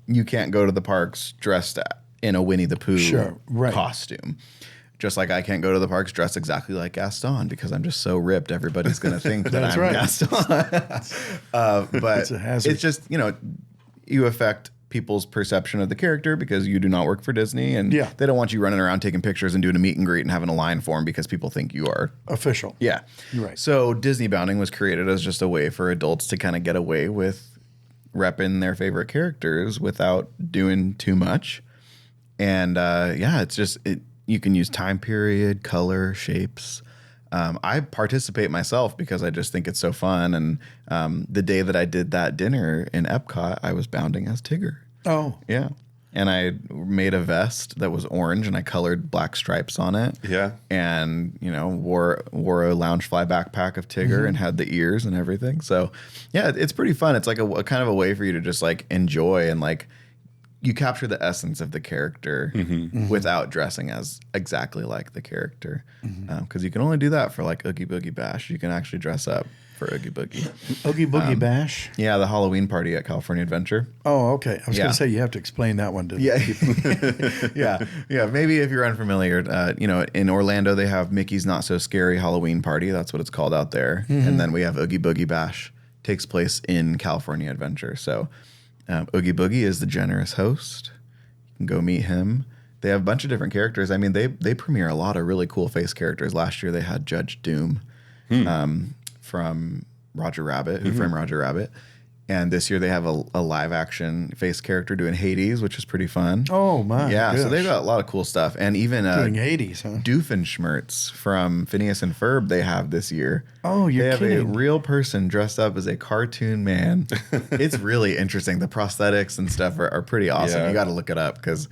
You can't go to the parks dressed in a Winnie the Pooh costume. Just like I can't go to the parks dressed exactly like Gaston because I'm just so ripped. Everybody's going to think that I'm Gaston. But it's just, you affect people's perception of the character because you do not work for Disney, and they don't want you running around taking pictures and doing a meet and greet and having a line for them because people think you are
official.
Yeah.
Right.
So Disney bounding was created as just a way for adults to kind of get away with repping their favorite characters without doing too much. And it's just you can use time period, color, shapes. I participate myself because I just think it's so fun. And the day that I did that dinner in Epcot, I was bounding as Tigger.
Oh.
Yeah. And I made a vest that was orange and I colored black stripes on it.
Yeah.
And, wore a Loungefly backpack of Tigger and had the ears and everything. So, yeah, it's pretty fun. It's like a kind of a way for you to just like enjoy and like you capture the essence of the character without dressing as exactly like the character. Because you can only do that for like Oogie Boogie Bash. You can actually dress up for Oogie Boogie.
Oogie Boogie Bash?
Yeah, the Halloween party at California Adventure.
Oh, okay. I was going to say you have to explain that one to
Yeah. Maybe if you're unfamiliar, in Orlando they have Mickey's Not So Scary Halloween Party. That's what it's called out there. And then we have Oogie Boogie Bash. Takes place in California Adventure. So Oogie Boogie is the generous host. You can go meet him. They have a bunch of different characters. I mean, they premiere a lot of really cool face characters. Last year they had Judge Doom from Roger Rabbit, Who Framed Roger Rabbit. And this year they have a live action face character doing Hades, which is pretty fun.
Oh, my
Yeah,
gosh.
so they've got a lot of cool stuff. And even
Doing Hades, huh?
Doofenshmirtz from Phineas and Ferb they have this year.
Oh, you're
They have
kidding.
a real person dressed up as a cartoon man. It's really interesting. The prosthetics and stuff are pretty awesome.
Yeah.
You got to look it up because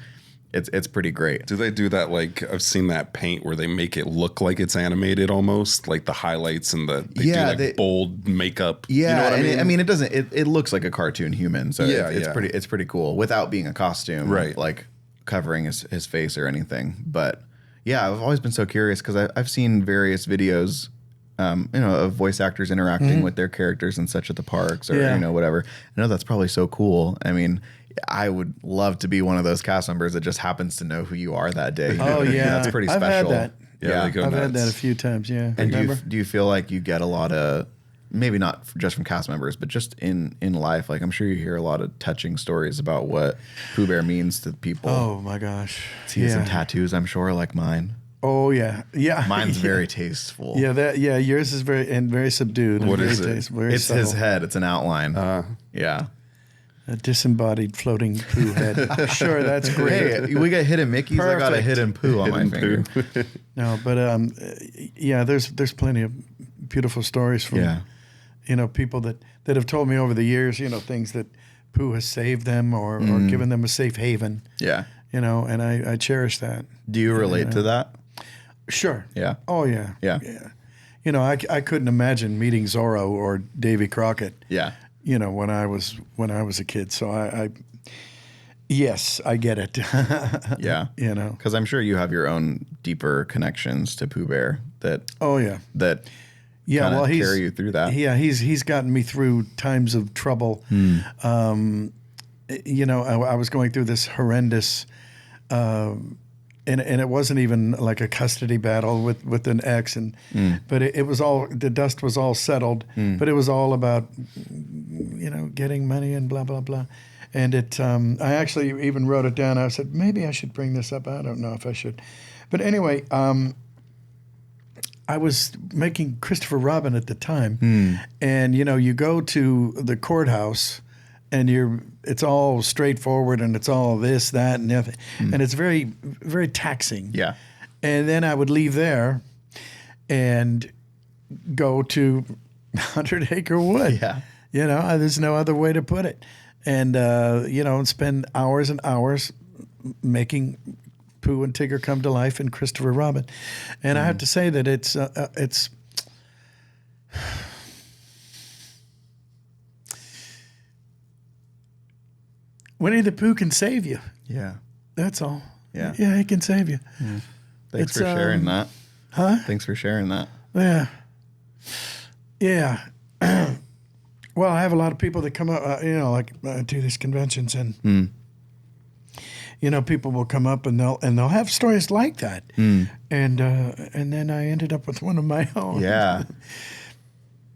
it's pretty great.
Do they do that? Like I've seen that paint where they make it look like it's animated almost, like the highlights and they do like bold makeup.
Yeah,
you know what
and
I mean?
it doesn't. It looks like a cartoon human, so it's pretty cool without being a costume,
right?
Like covering his face or anything. But yeah, I've always been so curious because I've seen various videos, of voice actors interacting with their characters and such at the parks or whatever. I know that's probably so cool. I mean, I would love to be one of those cast members that just happens to know who you are that day.
Oh, yeah.
That's pretty
I've
special.
had that.
Yeah, they go
I've had
nuts.
that a few times, yeah.
And do you feel like you get a lot of, maybe not just from cast members, but just in life, like I'm sure you hear a lot of touching stories about what Pooh Bear means to people.
Oh, my gosh.
He has some tattoos, I'm sure, like mine.
Oh, yeah. Yeah.
Mine's very tasteful.
Yeah, yours is very subdued.
What
and
is
very
it?
tasteful, very
It's
subtle.
his head. It's an outline. Yeah.
A disembodied floating Pooh head. Sure, that's great.
Hey, we got hidden Mickeys. I got a
Perfect.
hidden Pooh on my finger.
No, but yeah, there's plenty of beautiful stories from people that have told me over the years, things that Pooh has saved them or given them a safe haven.
Yeah.
And I cherish that.
Do you relate to that?
Sure.
Yeah.
Oh yeah.
Yeah.
I couldn't imagine meeting Zorro or Davy Crockett.
Yeah.
When I was a kid. So yes, I get it.
Yeah. Because I'm sure you have your own deeper connections to Pooh Bear that.
Oh yeah.
That.
Yeah. Well,
carry you through that.
Yeah. He's gotten me through times of trouble. I was going through this horrendous. And it wasn't even like a custody battle with an ex, but it was all, the dust was all settled, but it was all about, getting money and blah, blah, blah. And I actually even wrote it down. I said, maybe I should bring this up. I don't know if I should. But anyway, I was making Christopher Robin at the time. And, you go to the courthouse and it's all straightforward and it's all this, that, and everything. And it's very, very taxing.
Yeah.
And then I would leave there and go to 100 Acre Wood.
Yeah.
There's no other way to put it. And, and spend hours and hours making Pooh and Tigger come to life and Christopher Robin. And I have to say that it's Winnie the Pooh can save you.
Yeah.
That's all.
Yeah.
Yeah, he can save you.
Yeah. Thanks for sharing that.
Huh?
Thanks for sharing that.
Yeah. Yeah. Well, I have a lot of people that come up, to these conventions and, people will come up and they'll have stories like that. And then I ended up with one of my own.
Yeah.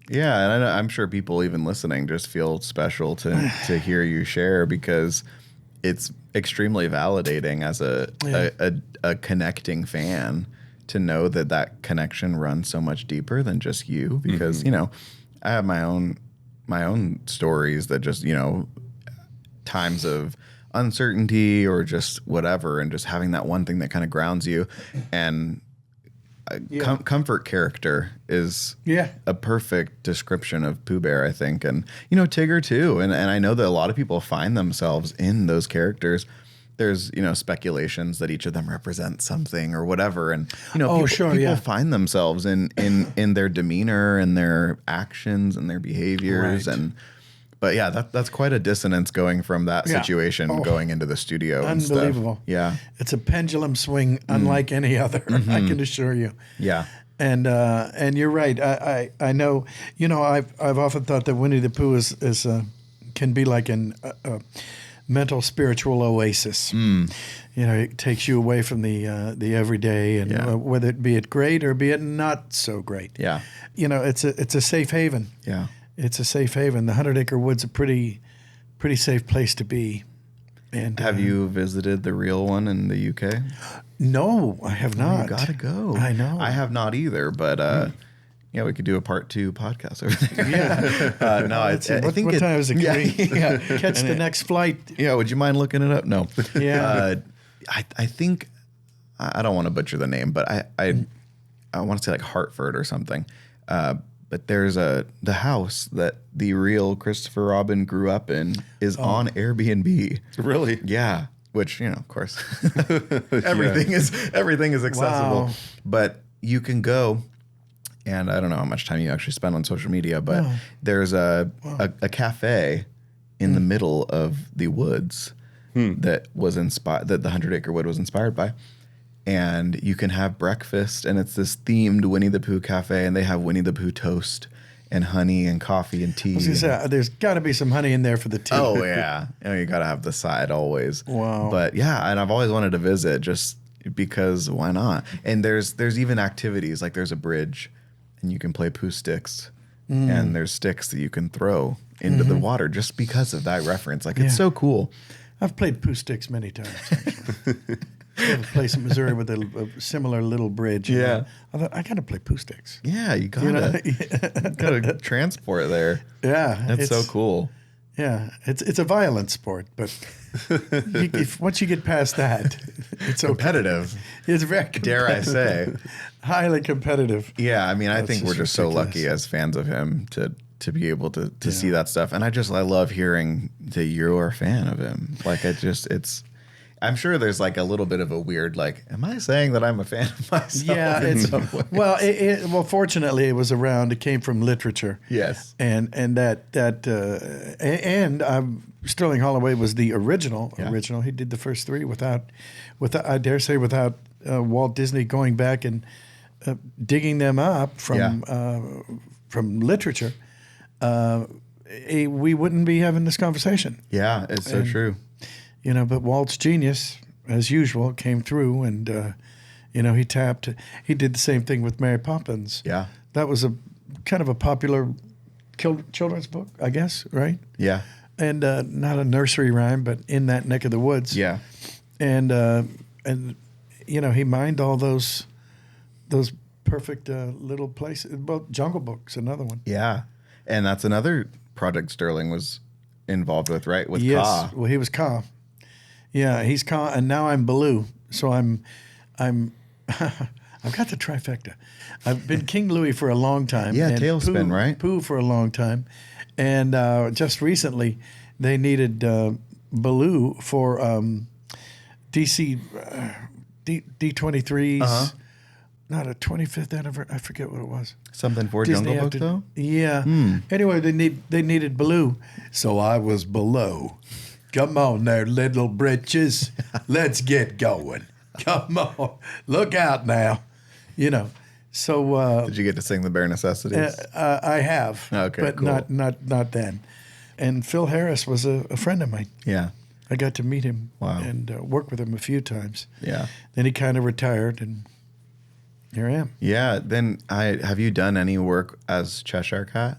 Yeah, and I'm sure people even listening just feel special to hear you share because it's extremely validating as a connecting fan to know that connection runs so much deeper than just you. Because I have my own stories that just times of uncertainty or just whatever, and just having that one thing that kind of grounds you and. Comfort character is a perfect description of Pooh Bear, I think. And, Tigger too. And I know that a lot of people find themselves in those characters. There's, speculations that each of them represents something or whatever. And, people find themselves in their demeanor and their actions and their behaviors.
Right.
But yeah, that's quite a dissonance going from that situation going into the studio.
Unbelievable.
And stuff. Yeah.
It's a pendulum swing unlike any other, I can assure you.
Yeah.
And you're right. I know, I've often thought that Winnie the Pooh is can be like a mental spiritual oasis. It takes you away from the everyday and whether it be it great or be it not so great.
Yeah.
It's a safe haven.
Yeah.
It's a safe haven. The 100 Acre Wood's a pretty safe place to be. And
have you visited the real one in the UK?
No, I have not.
You gotta go.
I know.
I have not either, but we could do a part 2 podcast over there.
Yeah.
No, I think
what time is it?
Yeah.
Catch the next flight.
Yeah. Would you mind looking it up? No.
Yeah.
I think I don't want to butcher the name, but I want to say like Hartford or something. But there's the house that the real Christopher Robin grew up in is on Airbnb.
Really?
Yeah. Which, of course, everything is accessible.
Wow.
But you can go, and I don't know how much time you actually spend on social media, but there's a cafe in the middle of the woods that was inspired, that the 100 Acre Wood was inspired by. And you can have breakfast, and it's this themed Winnie the Pooh cafe, and they have Winnie the Pooh toast and honey and coffee and tea.
I was gonna say, there's got to be some honey in there for the tea.
Oh yeah, you got to have the side always.
Wow.
But yeah, and I've always wanted to visit just because why not? And there's even activities like there's a bridge, and you can play Pooh sticks, and there's sticks that you can throw into the water just because of that reference. Like it's so cool.
I've played Pooh sticks many times. Actually. I have a place in Missouri with a similar little bridge.
Yeah.
I thought, I got to play Pooh sticks.
Yeah, you gotta transport there.
Yeah.
That's so cool.
Yeah, it's a violent sport, but once you get past that, it's okay.
Competitive.
It's very
Dare I say?
highly competitive.
Yeah, I mean, I
That's
think we're
just
just so
ridiculous.
lucky as fans of him to be able to see that stuff, and I love hearing that you're a fan of him. Like, I'm sure there's like a little bit of a weird, like, am I saying that I'm a fan of myself?
Yeah, well, fortunately, it was around. It came from literature.
Yes.
and Sterling Holloway was the original. He did the first three without I dare say without Walt Disney going back and digging them up from literature. We wouldn't be having this conversation.
Yeah, it's so true.
But Walt's genius, as usual, came through, and he did the same thing with Mary Poppins.
Yeah.
That was a kind of a popular children's book, I guess, right?
Yeah.
And not a nursery rhyme, but in that neck of the woods.
Yeah.
And he mined all those perfect little places. Well, Jungle Book's another one.
Yeah. And that's another project Sterling was involved with, right? With
Yes.
Ka.
Well, he was Ka. Yeah, he's Ka, and now I'm Baloo. So I'm I've got the trifecta. I've been King Louie for a long time.
Yeah,
and
Tailspin, right?
Pooh for a long time. And just recently, they needed Baloo for DC D23's, not a 25th anniversary. I forget what it was.
Something for
Disney
Jungle Book,
after-
though?
Yeah. Anyway, they needed Baloo, so I was below. Come on there, little britches. Let's get going. Come on, look out now. So
Did you get to sing the Bare Necessities?
I have,
Okay,
but
cool.
not then. And Phil Harris was a friend of mine.
Yeah.
I got to meet him
Wow.
and work with him a few times.
Yeah.
Then he kind of retired, and here I am.
Yeah. Then have you done any work as Cheshire Cat?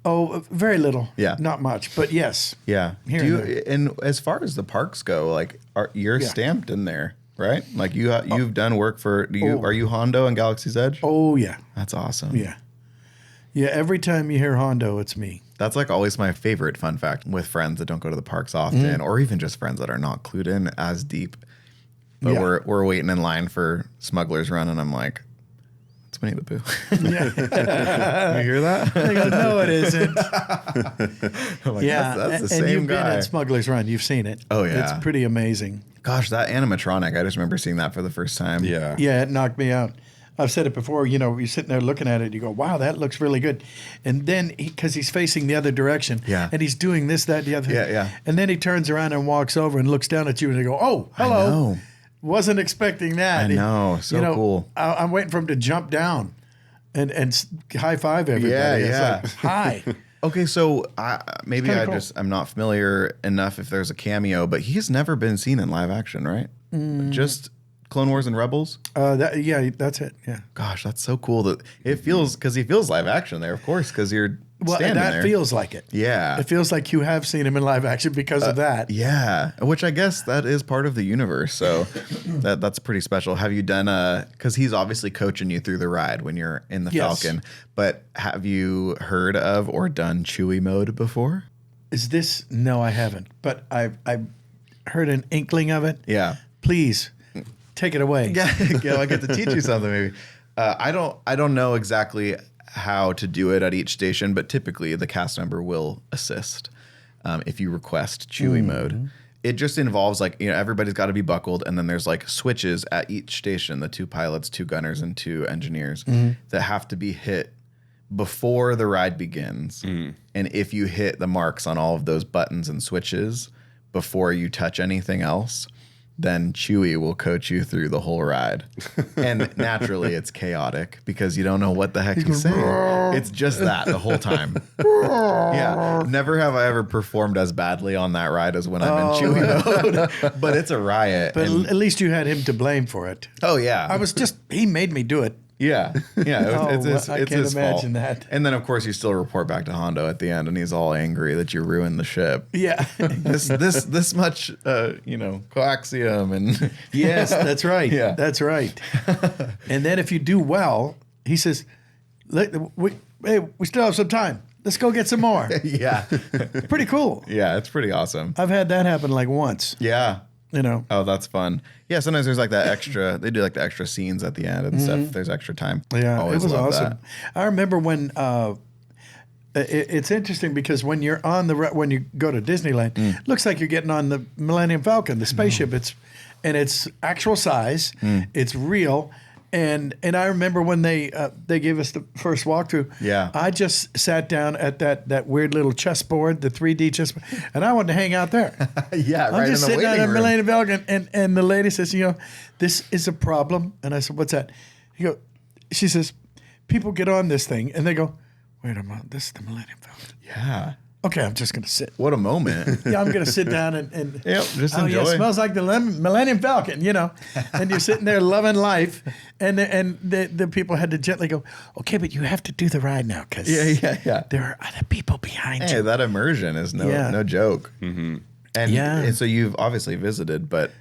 Oh, very little.
Yeah.
Not much, but yes.
Yeah.
Here
Do
and
you, and as far as the parks go, like you're
Yeah.
stamped in there, right? Like you've done work for are you Hondo and Galaxy's Edge?
Oh, yeah.
That's awesome.
Yeah. Yeah, every time you hear Hondo, it's me.
That's like always my favorite fun fact with friends that don't go to the parks often, or even just friends that are not clued in as deep. But
Yeah.
we're waiting in line for Smuggler's Run, and I'm like, it's Winnie the Pooh.
Yeah.
You hear that?
They go, no, it isn't.
I'm like,
Yeah,
that's the
and
same
you've
guy.
been at Smuggler's Run. You've seen it.
Oh, yeah.
It's pretty amazing.
Gosh, that animatronic! I just remember seeing that for the first time.
Yeah.
Yeah, it knocked me out. I've said it before, you're sitting there looking at it, you go, wow, that looks really good. And then, because he's facing the other direction,
Yeah.
and he's doing this, that, the other.
Yeah, yeah.
And then he turns around and walks over and looks down at you, and they go, oh, hello.
know.
Wasn't expecting that.
I know, so cool.
I'm waiting for him to jump down and high five everybody.
Yeah,
It's like, hi.
Okay, so maybe
kinda
I
cool.
I'm not familiar enough if there's a cameo, but he's never been seen in live action, right? Just Clone Wars and Rebels.
That's it. Yeah.
Gosh, that's so cool that it feels because he feels live action there, of course, because you're
Well,
standing
that
there.
feels like it.
Yeah.
It feels like you have seen him in live action because of that.
Yeah, which I guess that is part of the universe. So that's pretty special. Have you done because he's obviously coaching you through the ride when you're in the
Yes.
Falcon, but have you heard of or done Chewie mode before?
Is this? No, I haven't. But I've heard an inkling of it.
Yeah.
Please take it away.
Yeah, I get to teach you something maybe. I don't know exactly how to do it at each station, but typically the cast member will assist if you request Chewie mode. It just involves everybody's got to be buckled, and then there's like switches at each station, the 2 pilots, 2 gunners, and 2 engineers that have to be hit before the ride begins. And if you hit the marks on all of those buttons and switches before you touch anything else, then Chewie will coach you through the whole ride. And naturally, it's chaotic because you don't know what the heck he's saying. It's just that the whole time. Yeah. Never have I ever performed as badly on that ride as when I'm in Chewie mode. But it's a riot.
But
And-
at least you had him to blame for it.
oh, yeah.
He made me do it.
Yeah. Yeah. It's
I can't
his
imagine
fault.
that.
And then, of course, you still report back to Hondo at the end, and he's all angry that you ruined the ship.
Yeah.
This much, coaxium and
Yes, that's right.
Yeah.
That's right. And then if you do well, he says, we still have some time. Let's go get some more.
Yeah.
Pretty cool.
Yeah, it's pretty awesome.
I've had that happen like once.
Yeah.
You know.
Oh, that's fun. Yeah, sometimes there's like that extra, they do like the extra scenes at the end and stuff. There's extra time.
Yeah,
Always
it was
love
awesome.
that.
I remember when it's interesting because when you're on when you go to Disneyland, it looks like you're getting on the Millennium Falcon, the spaceship. It's actual size. It's real. And I remember when they gave us the first walkthrough.
Yeah.
I just sat down at that weird little chessboard, the 3D chessboard, and I wanted to hang out there.
Yeah,
I'm
right
just
in the
sitting at
waiting
a
room.
Millennium Falcon, and the lady says, this is a problem. And I said, what's that? She says, people get on this thing and they go, wait a minute, this is the Millennium Falcon.
Yeah.
Okay, I'm just gonna sit.
What a moment.
Yeah, I'm gonna sit down and
Yep, just
oh,
enjoy.
yeah, it smells like the Millennium Falcon, and you're sitting there loving life, and the people had to gently go, okay, but you have to do the ride now because
Yeah.
there are other people behind
Hey,
you.
that immersion is no joke. Mm-hmm. And so you've obviously visited, but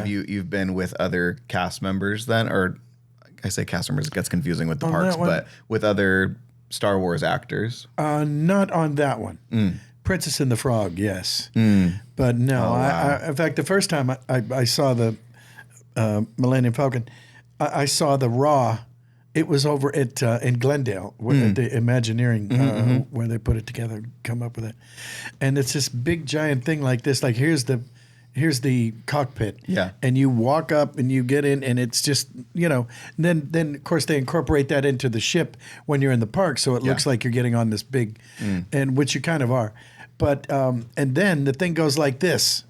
you've been with other cast members then, or I say cast members, it gets confusing with the parks,
that one?
but with other Star Wars actors.
Not on that one. Princess and the Frog, yes, but no.
wow.
In fact, the first time I saw the Millennium Falcon, I saw the Raw. It was over at in Glendale, at the Imagineering, where they put it together, come up with it, and it's this big giant thing like this. Like here's the cockpit, and you walk up and you get in, and it's just Then of course they incorporate that into the ship when you're in the park, so it looks like you're getting on this big, and which you kind of are, but and then the thing goes like this.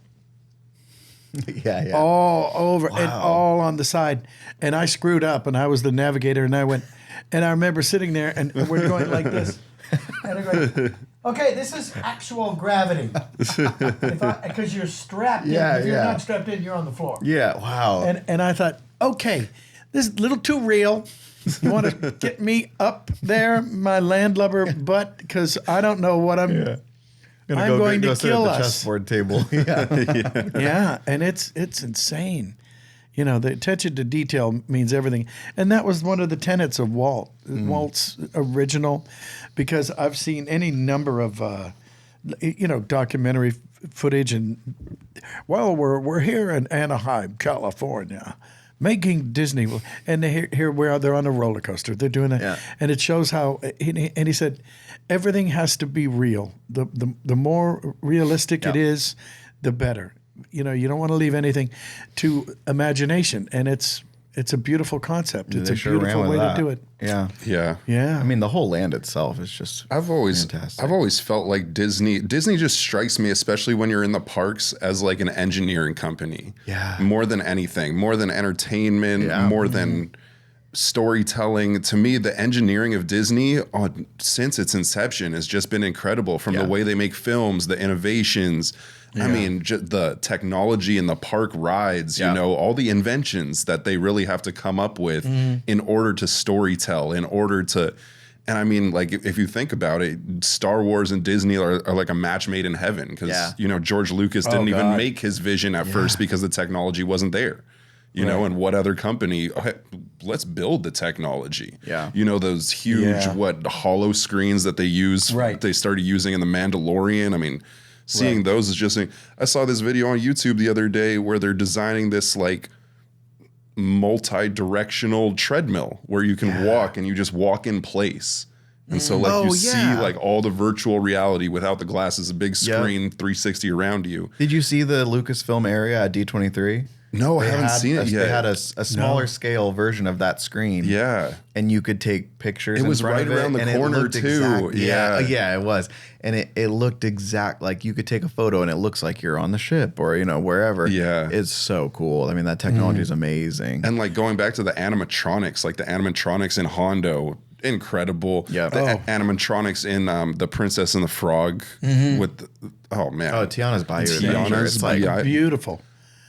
Yeah.
All over and all on the side. And I screwed up and I was the navigator and I went, and I remember sitting there and we're going like this. And I'm going, okay, this is actual gravity. Because you're strapped in. If you're not strapped in, you're on the floor.
Yeah, wow.
And I thought, okay, this is a little too real. You want to get me up there, my landlubber butt? Because I don't know what I'm... I'm going to kill us.
The chessboard table.
Yeah, and it's insane. The attention to detail means everything, and that was one of the tenets of Walt's original, because I've seen any number of documentary footage, and we're here in Anaheim, California, making Disney, and they're on a roller coaster. They're doing that, and it shows how. And he said, everything has to be real. The more realistic it is, the better. You don't want to leave anything to imagination, and it's a beautiful concept. It's a beautiful way to do it.
Yeah.
I mean, the whole land itself is just fantastic.
I've always felt like Disney just strikes me, especially when you're in the parks, as like an engineering company.
Yeah.
More than anything, more than entertainment, more than storytelling. To me, the engineering of Disney since its inception has just been incredible, from the way they make films, the innovations. I mean, the technology in the park rides, all the inventions that they really have to come up with in order to storytell, and I mean, like, if you think about it, Star Wars and Disney are like a match made in heaven, because, George Lucas didn't even make his vision at first because the technology wasn't there. And what other company, let's build the technology.
Yeah.
Those huge, hollow screens that they use, they started using in The Mandalorian. I mean, seeing those is just, I saw this video on YouTube the other day where they're designing this like multi-directional treadmill where you can walk and you just walk in place. And so like you see like all the virtual reality without the glasses, a big screen 360 around you.
Did you see the Lucasfilm area at D23?
No, I haven't seen it yet.
They had a smaller scale version of that screen.
Yeah.
And you could take pictures.
It was right around the corner too.
Yeah, it was. And it looked exact, like you could take a photo and it looks like you're on the ship or, wherever. Yeah. It's so cool. I mean, that technology is amazing.
And like going back to the animatronics, like the animatronics in Hondo, incredible.
Yeah.
The animatronics in The Princess and the Frog with,
Tiana's Bayou.
Tiana's
It's like
beautiful.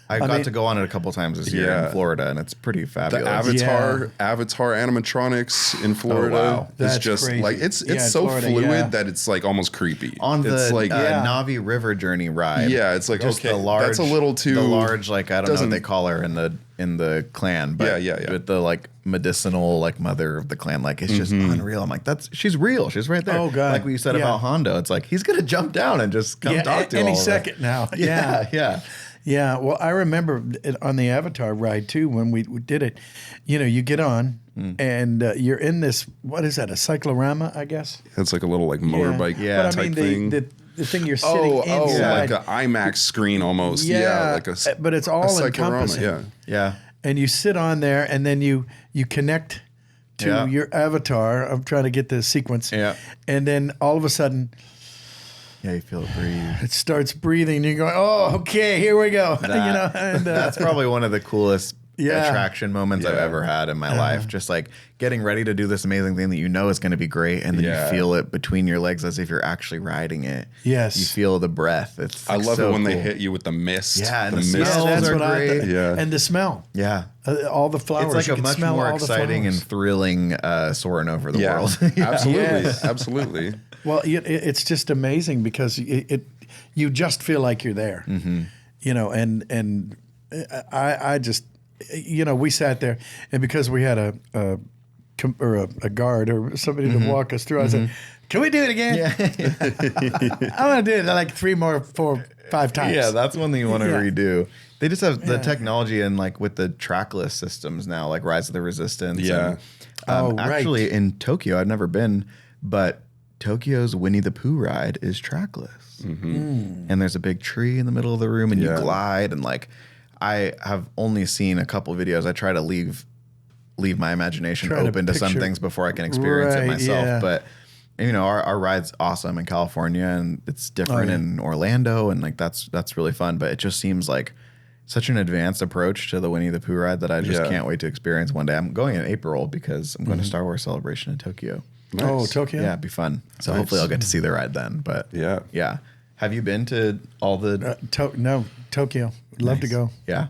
I got to go on it a couple times this year in Florida, and it's pretty fabulous.
The Avatar animatronics in Florida.
Oh, wow.
It's just
crazy.
like it's so
Florida,
fluid that it's like almost creepy.
On the
it's like
Navi River Journey ride.
Yeah, it's like
just
okay, that's a little too
the large, like I don't know what they call her in the in the clan, but
Yeah.
with the like medicinal like mother of the clan, like it's just unreal. I'm like, she's real. She's right there.
Oh, God.
Like what you said
Yeah.
about Hondo. It's like he's gonna jump down and just come talk to
any
all of us.
second now.
Yeah.
Yeah, well, I remember it on the Avatar ride too when we did it. You know, you get on and you're in this. What is that? A cyclorama, I guess.
It's like a little like motorbike
But I mean,
type thing.
the thing you're sitting
like
inside.
an IMAX screen almost. Like a.
But it's all
cyclorama,
encompassing.
Yeah.
And you sit on there, and then you connect to your avatar. I'm trying to get the sequence.
Yeah.
And then all of a sudden,
Yeah, you feel it breathe.
it starts breathing. And you're going, oh, okay, here we go.
That's probably one of the coolest
Yeah.
attraction moments I've ever had in my life. Just like getting ready to do this amazing thing that you know is going to be great, and then you feel it between your legs as if you're actually riding it.
Yes.
You feel the breath. It's
I love
so
it when they
cool.
hit you with the mist.
Yeah, and the
mist.
smells
that's
are
what I
great.
thought.
Yeah.
And the smell.
Yeah.
All the flowers.
It's like
you
a
can
much
smell
more
all the
exciting and
flowers.
thrilling soaring over the
Yeah,
world.
absolutely,
Yes.
absolutely.
Well, it's just amazing because you just feel like you're there, you know, and I just, you know, we sat there, and because we had a guard or somebody to walk us through, I said, "Can we do it again? I want to do it like 4, 5 times."
Yeah, that's one that you want to
Yeah.
redo. They just have the technology and like with the trackless systems now, like Rise of the Resistance.
Yeah.
And,
Right.
Actually, in Tokyo, I've never been, but Tokyo's Winnie the Pooh ride is trackless. And there's a big tree in the middle of the room, and you
Yeah.
glide. And like, I have only seen a couple videos. I try to leave my imagination
Try to
open to some
picture-
things before I can experience it
Right,
myself.
yeah.
But you know, our ride's awesome in California, and it's different in Orlando, and like that's really fun. But it just seems like such an advanced approach to the Winnie the Pooh ride that I just can't wait to experience one day. I'm going in April because I'm going to Star Wars Celebration in Tokyo.
Nice.
Oh, Tokyo.
Yeah, it'd be fun. So hopefully I'll get to see the ride then. But
Yeah.
Have you been to all the?
No, Tokyo. Love to go.
Yeah,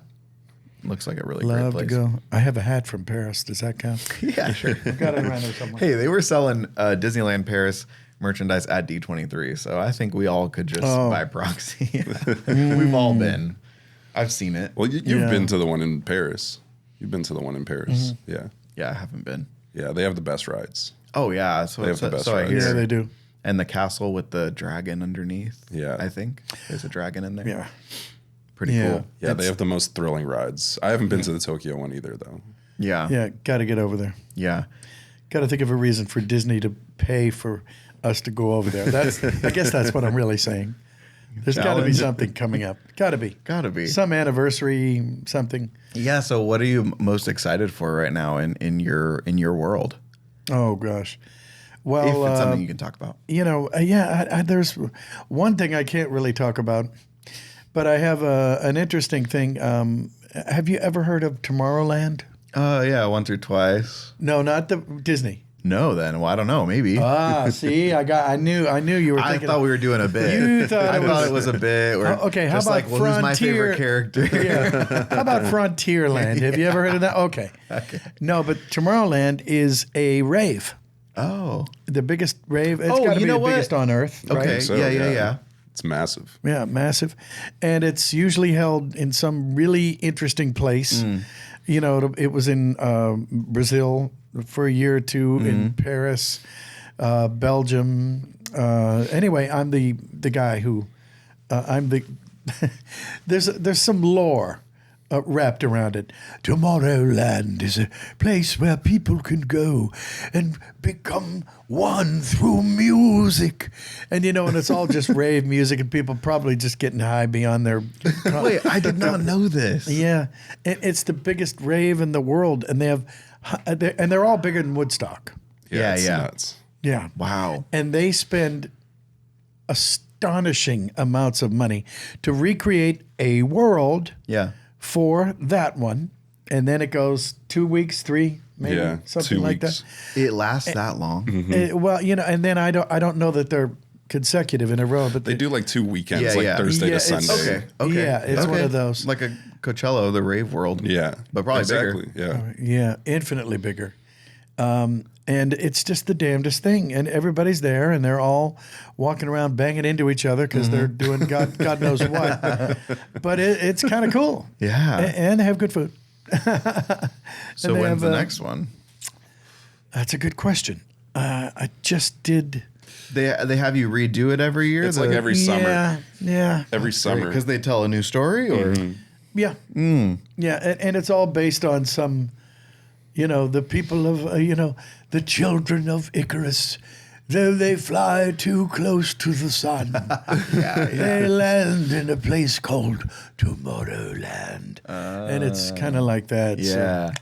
looks like a really great
Love
place.
to go. I have a hat from Paris. Does that count?
Yeah, sure.
I've got it around there somewhere.
Hey, they were selling Disneyland Paris merchandise at D23, so I think we all could just buy proxy. We've all been. I've seen it.
Well, you've been to the one in Paris. You've been to the one in Paris. Yeah.
Yeah, I haven't been.
Yeah, they have the best rides.
Oh yeah, so,
They have the best
so I
rides.
hear.
Yeah, they do.
And the castle with the dragon underneath.
Yeah.
I think there's a dragon in there.
Yeah.
Pretty
Yeah.
cool.
Yeah, they have the most thrilling rides. I haven't been to the Tokyo one either, though.
Yeah.
Yeah, got to get over there.
Yeah.
Got to think of a reason for Disney to pay for us to go over there. I guess that's what I'm really saying. There's got to be
Challenge.
something coming up. Got to be.
Gotta be.
Some anniversary, something.
Yeah. So, what are you most excited for right now in your world?
Oh, gosh.
If
Well,
it's something you can talk about.
you know, there's one thing I can't really talk about, but I have an interesting thing. Have you ever heard of Tomorrowland?
Yeah, once or twice.
No, not the Disney.
No, then. Well, I don't know. Maybe.
See, I knew you were
I
thinking.
thought we were doing a bit.
You thought
I
it
thought
was-
it was a bit. Where
Okay, how
just
about
like, well, who's my favorite
Frontier?
character?
Yeah. How about Frontierland? Have you ever heard of that? Okay. No, but Tomorrowland is a rave.
Oh.
The biggest rave. It's
Oh,
got to
you
be
know
the
what?
biggest on Earth. Right?
Okay.
So,
Yeah.
It's massive.
Yeah, massive. And it's usually held in some really interesting place. You know, it was in Brazil for a year or two, in Paris, Belgium. Anyway, I'm the guy who, I'm the, there's some lore wrapped around it. Tomorrowland is a place where people can go and become one through music. And, you know, and it's all just rave music and people probably just getting high beyond their...
Wait, I did not know this.
Yeah. It's the biggest rave in the world. And they have... And they're all bigger than Woodstock.
Yeah,
it's
yeah.
nuts.
Yeah.
Wow.
And they spend astonishing amounts of money to recreate a world
Yeah.
for that one. And then it goes 2 weeks, 3, maybe
Yeah,
something
2
like
weeks.
It lasts that long.
Well, you know, and then I don't know that they're consecutive in a row, but
They do like 2 weekends,
Yeah,
like
yeah.
Thursday
Yeah,
to
it's-
Sunday.
Okay.
Yeah, it's one of those.
Like a Coachella, the rave world.
Yeah.
But probably
exactly.
bigger.
Yeah.
Yeah, infinitely bigger. And it's just the damnedest thing. And everybody's there, and they're all walking around banging into each other because they're doing God knows what. But it's kind of cool.
Yeah.
And they have good food.
So
they
when's
have,
the next one?
That's a good question. I just did.
They have you redo it every year?
It's like every summer.
Yeah.
Every summer.
Because they tell a new story, or
Yeah. Yeah. And it's all based on some, the people of, the children of Icarus. Though they fly too close to the sun, they land in a place called Tomorrowland. And it's kind of like that.
yeah.
So.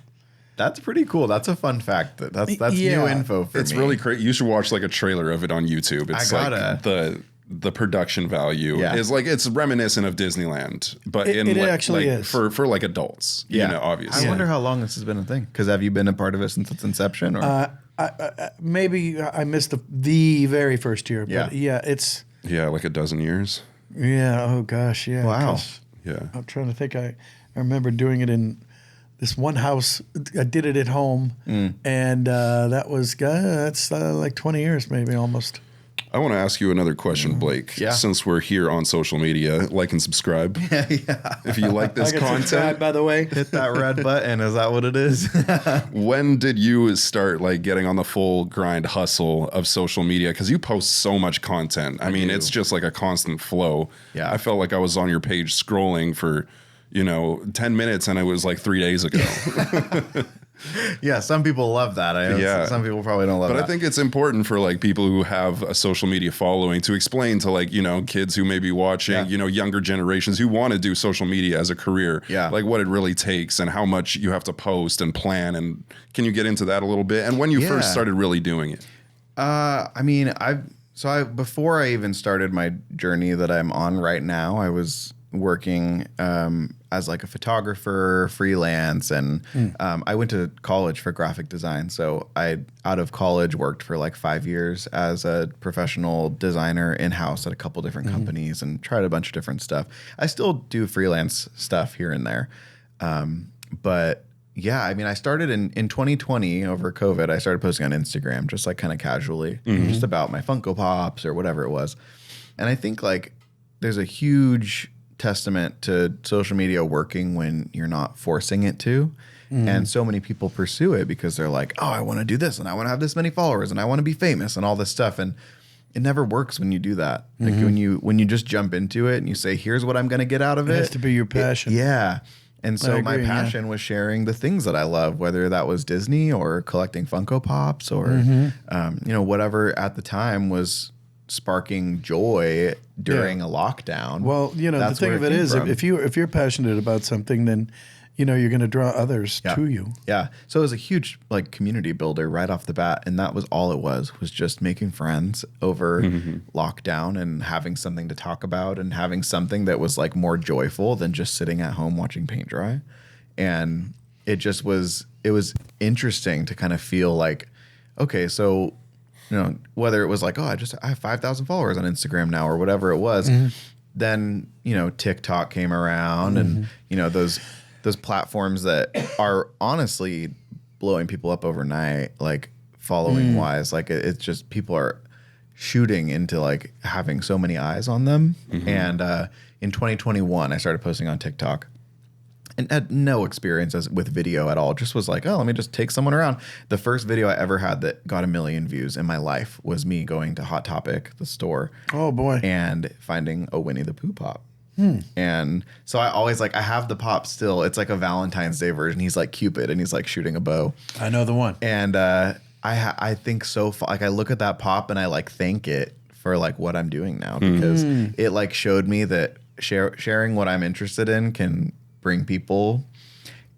That's pretty cool. That's a fun fact. That's
Yeah.
new info for me.
It's really crazy. You should watch like a trailer of it on YouTube. It's
I gotta.
like the production value
Yeah.
is like it's reminiscent of Disneyland, but
It actually is.
for like adults.
Yeah.
Obviously.
I wonder how long this has been a thing. Because have you been a part of it since its inception? Or
Maybe I missed the very first year. But
Yeah.
it's.
Yeah, like a dozen years.
Yeah. Oh, gosh. Yeah.
Wow.
'cause
Yeah.
I'm trying to think. I remember doing it in this one house. I did it at home. And that was, that's like 20 years, maybe almost.
I want to ask you another question, Blake.
Yeah.
Since we're here on social media, like and subscribe.
yeah.
If you like this content.
By the way.
Hit that red button. Is that what it is?
When did you start like getting on the full grind hustle of social media? Because you post so much content. I mean,
do.
it's just like a constant flow.
Yeah.
I felt like I was on your page scrolling for, 10 minutes and it was like 3 days ago.
Yeah, some people love that. I know
Yeah.
some people probably don't love
But
that.
I think it's important for like people who have a social media following to explain to like, kids who may be watching,
Yeah.
younger generations who want to do social media as a career,
Yeah.
like what it really takes and how much you have to post and plan. And can you get into that a little bit? And when you first
Yeah.
started really doing it?
Before I even started my journey that I'm on right now, I was working as like a photographer, freelance, and I went to college for graphic design. So I, out of college, worked for like 5 years as a professional designer in-house at a couple different companies and tried a bunch of different stuff. I still do freelance stuff here and there. But yeah, I mean, I started in 2020 over COVID. I started posting on Instagram just like kind of casually, just about my Funko Pops or whatever it was. And I think like there's a huge testament to social media working when you're not forcing it to. And so many people pursue it because they're like, oh, I want to do this and I want to have this many followers and I want to be famous and all this stuff. And it never works when you do that. Like when you just jump into it and you say, here's what I'm going to get out of it.
It has to be your passion.
Yeah. And so
I
my
agree,
passion was sharing the things that I love, whether that was Disney or collecting Funko Pops or, whatever at the time was sparking joy during a lockdown.
Well,
That's
the thing
where
of it
came
is,
from.
if you're passionate about something, then you're going to draw others to you.
Yeah. So it was a huge like community builder right off the bat. And that was all it was just making friends over lockdown and having something to talk about and having something that was like more joyful than just sitting at home watching paint dry. And it was interesting to kind of feel like, okay, so, whether it was like, oh, I have 5,000 followers on Instagram now or whatever it was, then, TikTok came around and, those platforms that are honestly blowing people up overnight, like following wise, like it's just people are shooting into like having so many eyes on them. And in 2021, I started posting on TikTok and had no experience with video at all. Just was like, oh, let me just take someone around. The first video I ever had that got 1 million views in my life was me going to Hot Topic, the store.
Oh, boy.
And finding a Winnie the Pooh pop. And so I always I have the pop still. It's like a Valentine's Day version. He's like Cupid and he's like shooting a bow.
I know the one.
And I think I look at that pop and I like thank it for like what I'm doing now because it like showed me that sharing what I'm interested in can bring people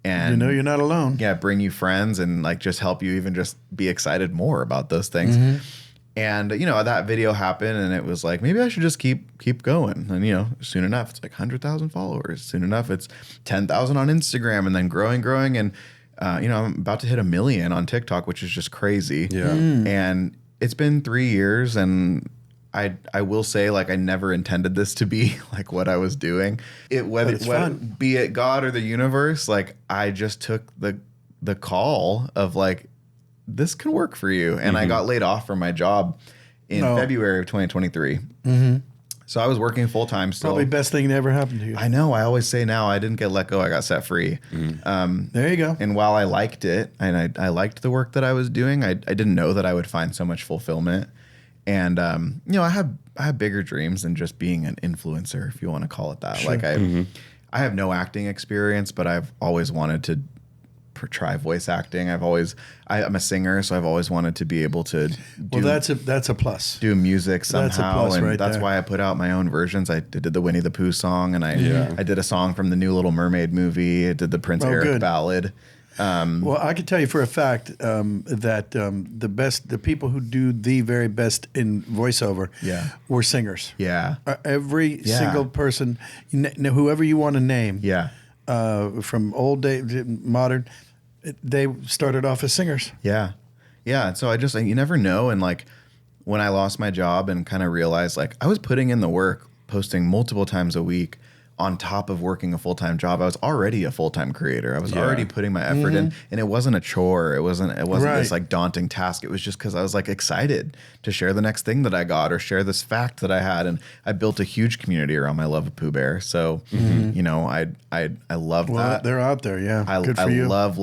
and
you're not alone.
Yeah, bring you friends and like just help you even just be excited more about those things. And that video happened and it was like maybe I should just keep going. And soon enough it's like 100,000 followers. Soon enough it's 10,000 on Instagram and then growing and I'm about to hit 1 million on TikTok, which is just crazy.
Yeah.
And it's been 3 years and I will say like I never intended this to be like what I was doing. Whether be it God or the universe, like I just took the call of like this can work for you. And I got laid off from my job in February of 2023. So I was working full time still.
Probably best thing that ever happened to you.
I know. I always say now I didn't get let go. I got set free.
There you go.
And while I liked it and I liked the work that I was doing, I didn't know that I would find so much fulfillment. And, I have bigger dreams than just being an influencer, if you want to call it that.
Sure.
Like I have no acting experience, but I've always wanted to try voice acting. I'm a singer, so I've always wanted to be able to do,
that's a plus.
do music somehow.
That's a plus
and
right
that's
there.
why I put out my own versions. I did the Winnie the Pooh song, and I did a song from the new Little Mermaid movie. I did the Prince Eric
good.
ballad.
Well, I can tell you for a fact that the people who do the very best in voiceover were singers.
Yeah.
Every single person, whoever you want to name,
Yeah.
from old day to modern, they started off as singers.
Yeah. Yeah. And so you never know. And like when I lost my job and kind of realized like I was putting in the work, posting multiple times a week on top of working a full-time job. I was already a full-time creator. I was already putting my effort in, and it wasn't a chore. It wasn't this like daunting task. It was just because I was like excited to share the next thing that I got or share this fact that I had. And I built a huge community around my love of Pooh Bear. So, I love that.
They're out there. Yeah. Good for
I
you.
love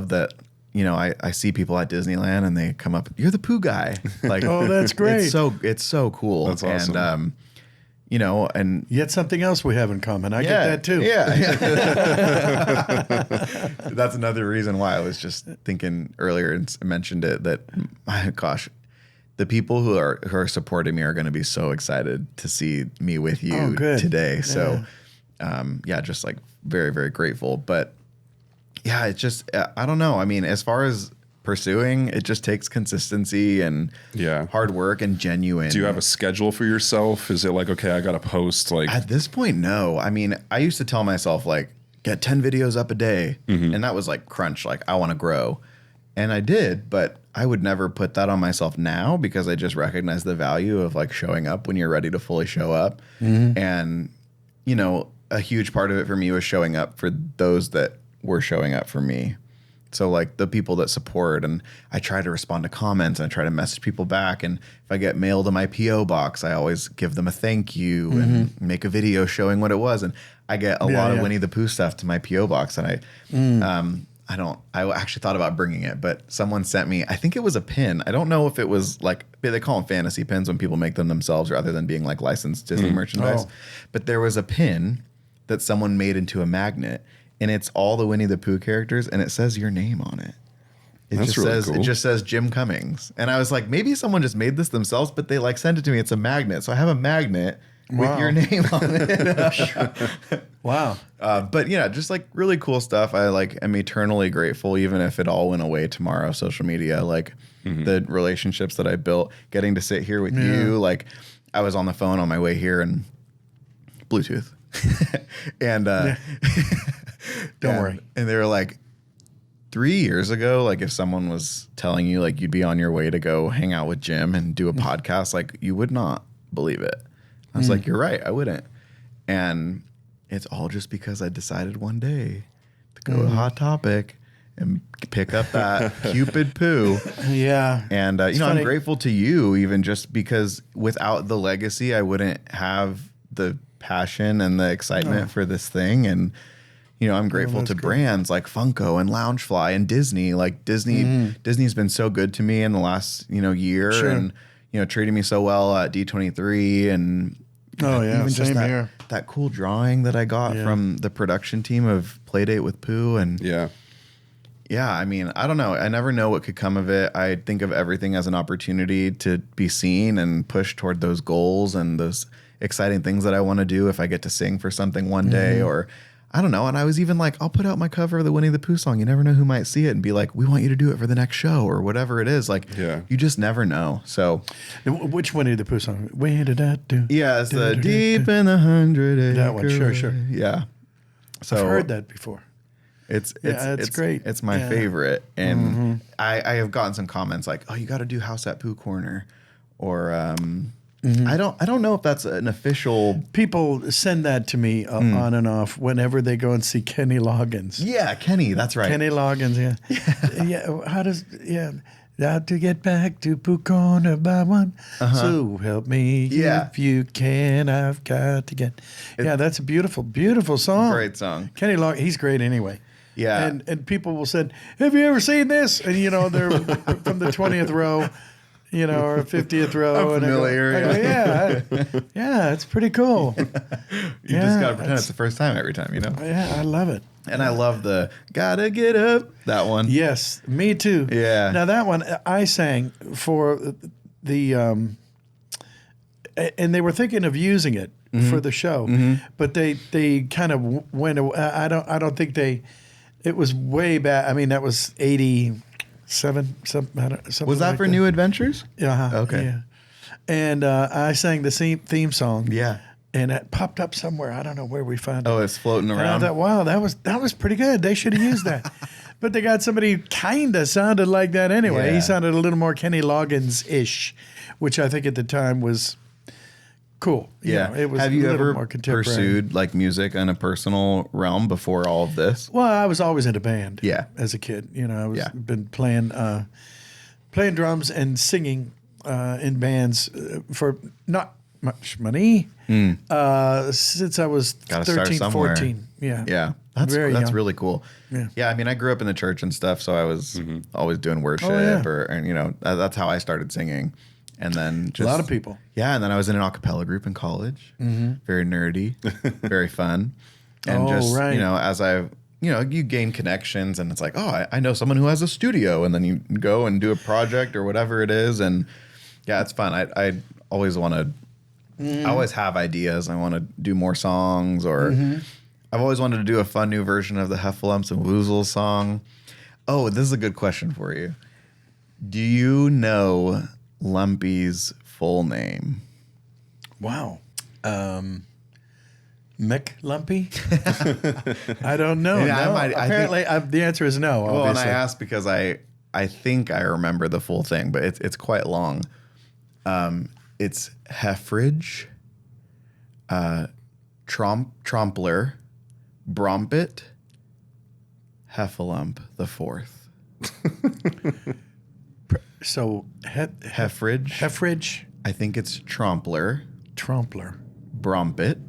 that. I see people at Disneyland and they come up, you're the Pooh guy. Like,
Oh, that's great.
It's so cool.
That's awesome.
And, and
Yet something else we have in common. I get that too.
Yeah. That's another reason why I was just thinking earlier and mentioned it that, my gosh, the people who are supporting me are going to be so excited to see me with you today. So, just like very, very grateful. But yeah, it's just, I don't know. I mean, as far as pursuing, it just takes consistency and hard work and genuine.
Do you have a schedule for yourself? Is it like, okay, I got to post like
at this point? No. I mean, I used to tell myself like get 10 videos up a day. And that was like crunch. Like I want to grow. And I did, but I would never put that on myself now because I just recognize the value of like showing up when you're ready to fully show up. And, a huge part of it for me was showing up for those that were showing up for me. So like the people that support, and I try to respond to comments and I try to message people back. And if I get mail to my PO box, I always give them a thank you and make a video showing what it was. And I get a lot of Winnie the Pooh stuff to my PO box. And I actually thought about bringing it, but someone sent me, I think it was a pin. I don't know if it was like, they call them fantasy pins when people make them themselves rather than being like licensed Disney merchandise. But there was a pin that someone made into a magnet. And it's all the Winnie the Pooh characters, and it says your name on it. It just says Jim Cummings. And I was like, maybe someone just made this themselves, but they like sent it to me. It's a magnet. So I have a magnet with your name on it.
Wow.
But yeah, just like really cool stuff. I like am eternally grateful, even if it all went away tomorrow, social media, like the relationships that I built, getting to sit here with you. Like I was on the phone on my way here and Bluetooth. And
Don't worry.
And they were like, 3 years ago, like if someone was telling you like you'd be on your way to go hang out with Jim and do a podcast, like you would not believe it. I was like, you're right, I wouldn't. And it's all just because I decided one day to go to Hot Topic and pick up that Cupid Pooh.
Yeah.
And, I'm grateful to you even just because without the legacy, I wouldn't have the passion and the excitement for this thing. And, I'm grateful to brands like Funko and Loungefly and Disney. Like Disney's been so good to me in the last, year and, treating me so well at D23 and even just that cool drawing that I got from the production team of Playdate with Pooh. And I mean, I don't know. I never know what could come of it. I think of everything as an opportunity to be seen and push toward those goals and those exciting things that I want to do if I get to sing for something one day or I don't know. And I was even like, I'll put out my cover of the Winnie the Pooh song. You never know who might see it and be like, we want you to do it for the next show or whatever it is. Like, you just never know. So,
which Winnie the Pooh song? Where did that do?
Yeah, it's the Deep in the 100 Acre.
That one, sure.
Yeah. So
I've heard that before.
It's
great.
It's my favorite. And I have gotten some comments like, oh, you got to do House at Pooh Corner or, I don't know if that's an official.
People send that to me on and off whenever they go and see Kenny Loggins.
Yeah, Kenny, that's right.
Kenny Loggins, yeah. How does Got to get back to Pooh Corner by one. So help me
Yeah.
if you can. I've got to get. Yeah, that's a beautiful, beautiful song.
Great song.
Kenny Loggins, he's great anyway.
Yeah.
And people will say, "Have you ever seen this?" And they're from the 20th row, or 50th row.
I'm familiar,
I go, yeah, it's pretty cool.
You just gotta pretend it's the first time every time,
Yeah, I love it.
And I love the "Gotta Get Up" that one.
Yes, me too.
Yeah.
Now that one I sang for the, and they were thinking of using it for the show, but they kind of went away. I don't think they. It was way back. I mean, that was 87. Something.
Was that
like
for New Adventures?
Yeah.
Okay.
Yeah. And I sang the theme song.
Yeah.
And it popped up somewhere. I don't know where we found it.
Oh, it's floating
And I
around.
thought, wow, that was pretty good. They should have used that. But they got somebody who kind of sounded like that anyway.
Yeah.
He sounded a little more Kenny Loggins-ish, which I think at the time was cool.
Yeah.
It was
Have
a
you
little
ever
more contemporary.
pursued like music in a personal realm before all of this?
Well, I was always in a band.
Yeah.
As a kid, I was
Yeah.
been playing drums and singing in bands for not much money since I was
Gotta start
13,
somewhere.
14. Yeah.
Yeah. That's
Very young.
really cool.
Yeah.
I mean, I grew up in the church and stuff, so I was always doing worship
yeah.
that's how I started singing. And then just
A lot of people.
Yeah, and then I was in an a cappella group in college. Very nerdy, very fun. And just,
right.
as you gain connections and it's like, oh, I know someone who has a studio, and then you go and do a project or whatever it is. And yeah, it's fun. I always want to, I always have ideas. I want to do more songs, or I've always wanted to do a fun new version of the Heffalumps and Woozles song. Oh, this is a good question for you. Do you know Lumpy's full name?
Wow. Mick Lumpy? I don't know.
Yeah,
No.
I
Apparently, the answer is no.
Well, and I
Obviously.
asked because I think I remember the full thing, but it's quite long. It's Heffridge, Trompler, Brompet, Heffalump the fourth.
So
Heffridge. I think it's Trompler,
Trompler,
Brompet,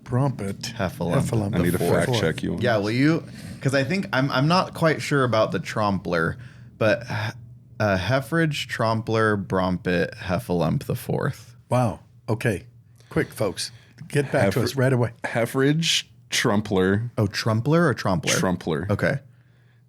Brompet,
Heffalump.
I need to
the
fact
fourth.
check you on
Yeah,
this.
will you? Because I think I'm not quite sure about the Trompler, but Heffridge, Trompler, Brompet, Heffalump the fourth.
Wow. Okay. Quick, folks. Get back to us right away.
Heffridge, Trumpler,
Oh, Trumpler or Trompler?
Trumpler.
Okay.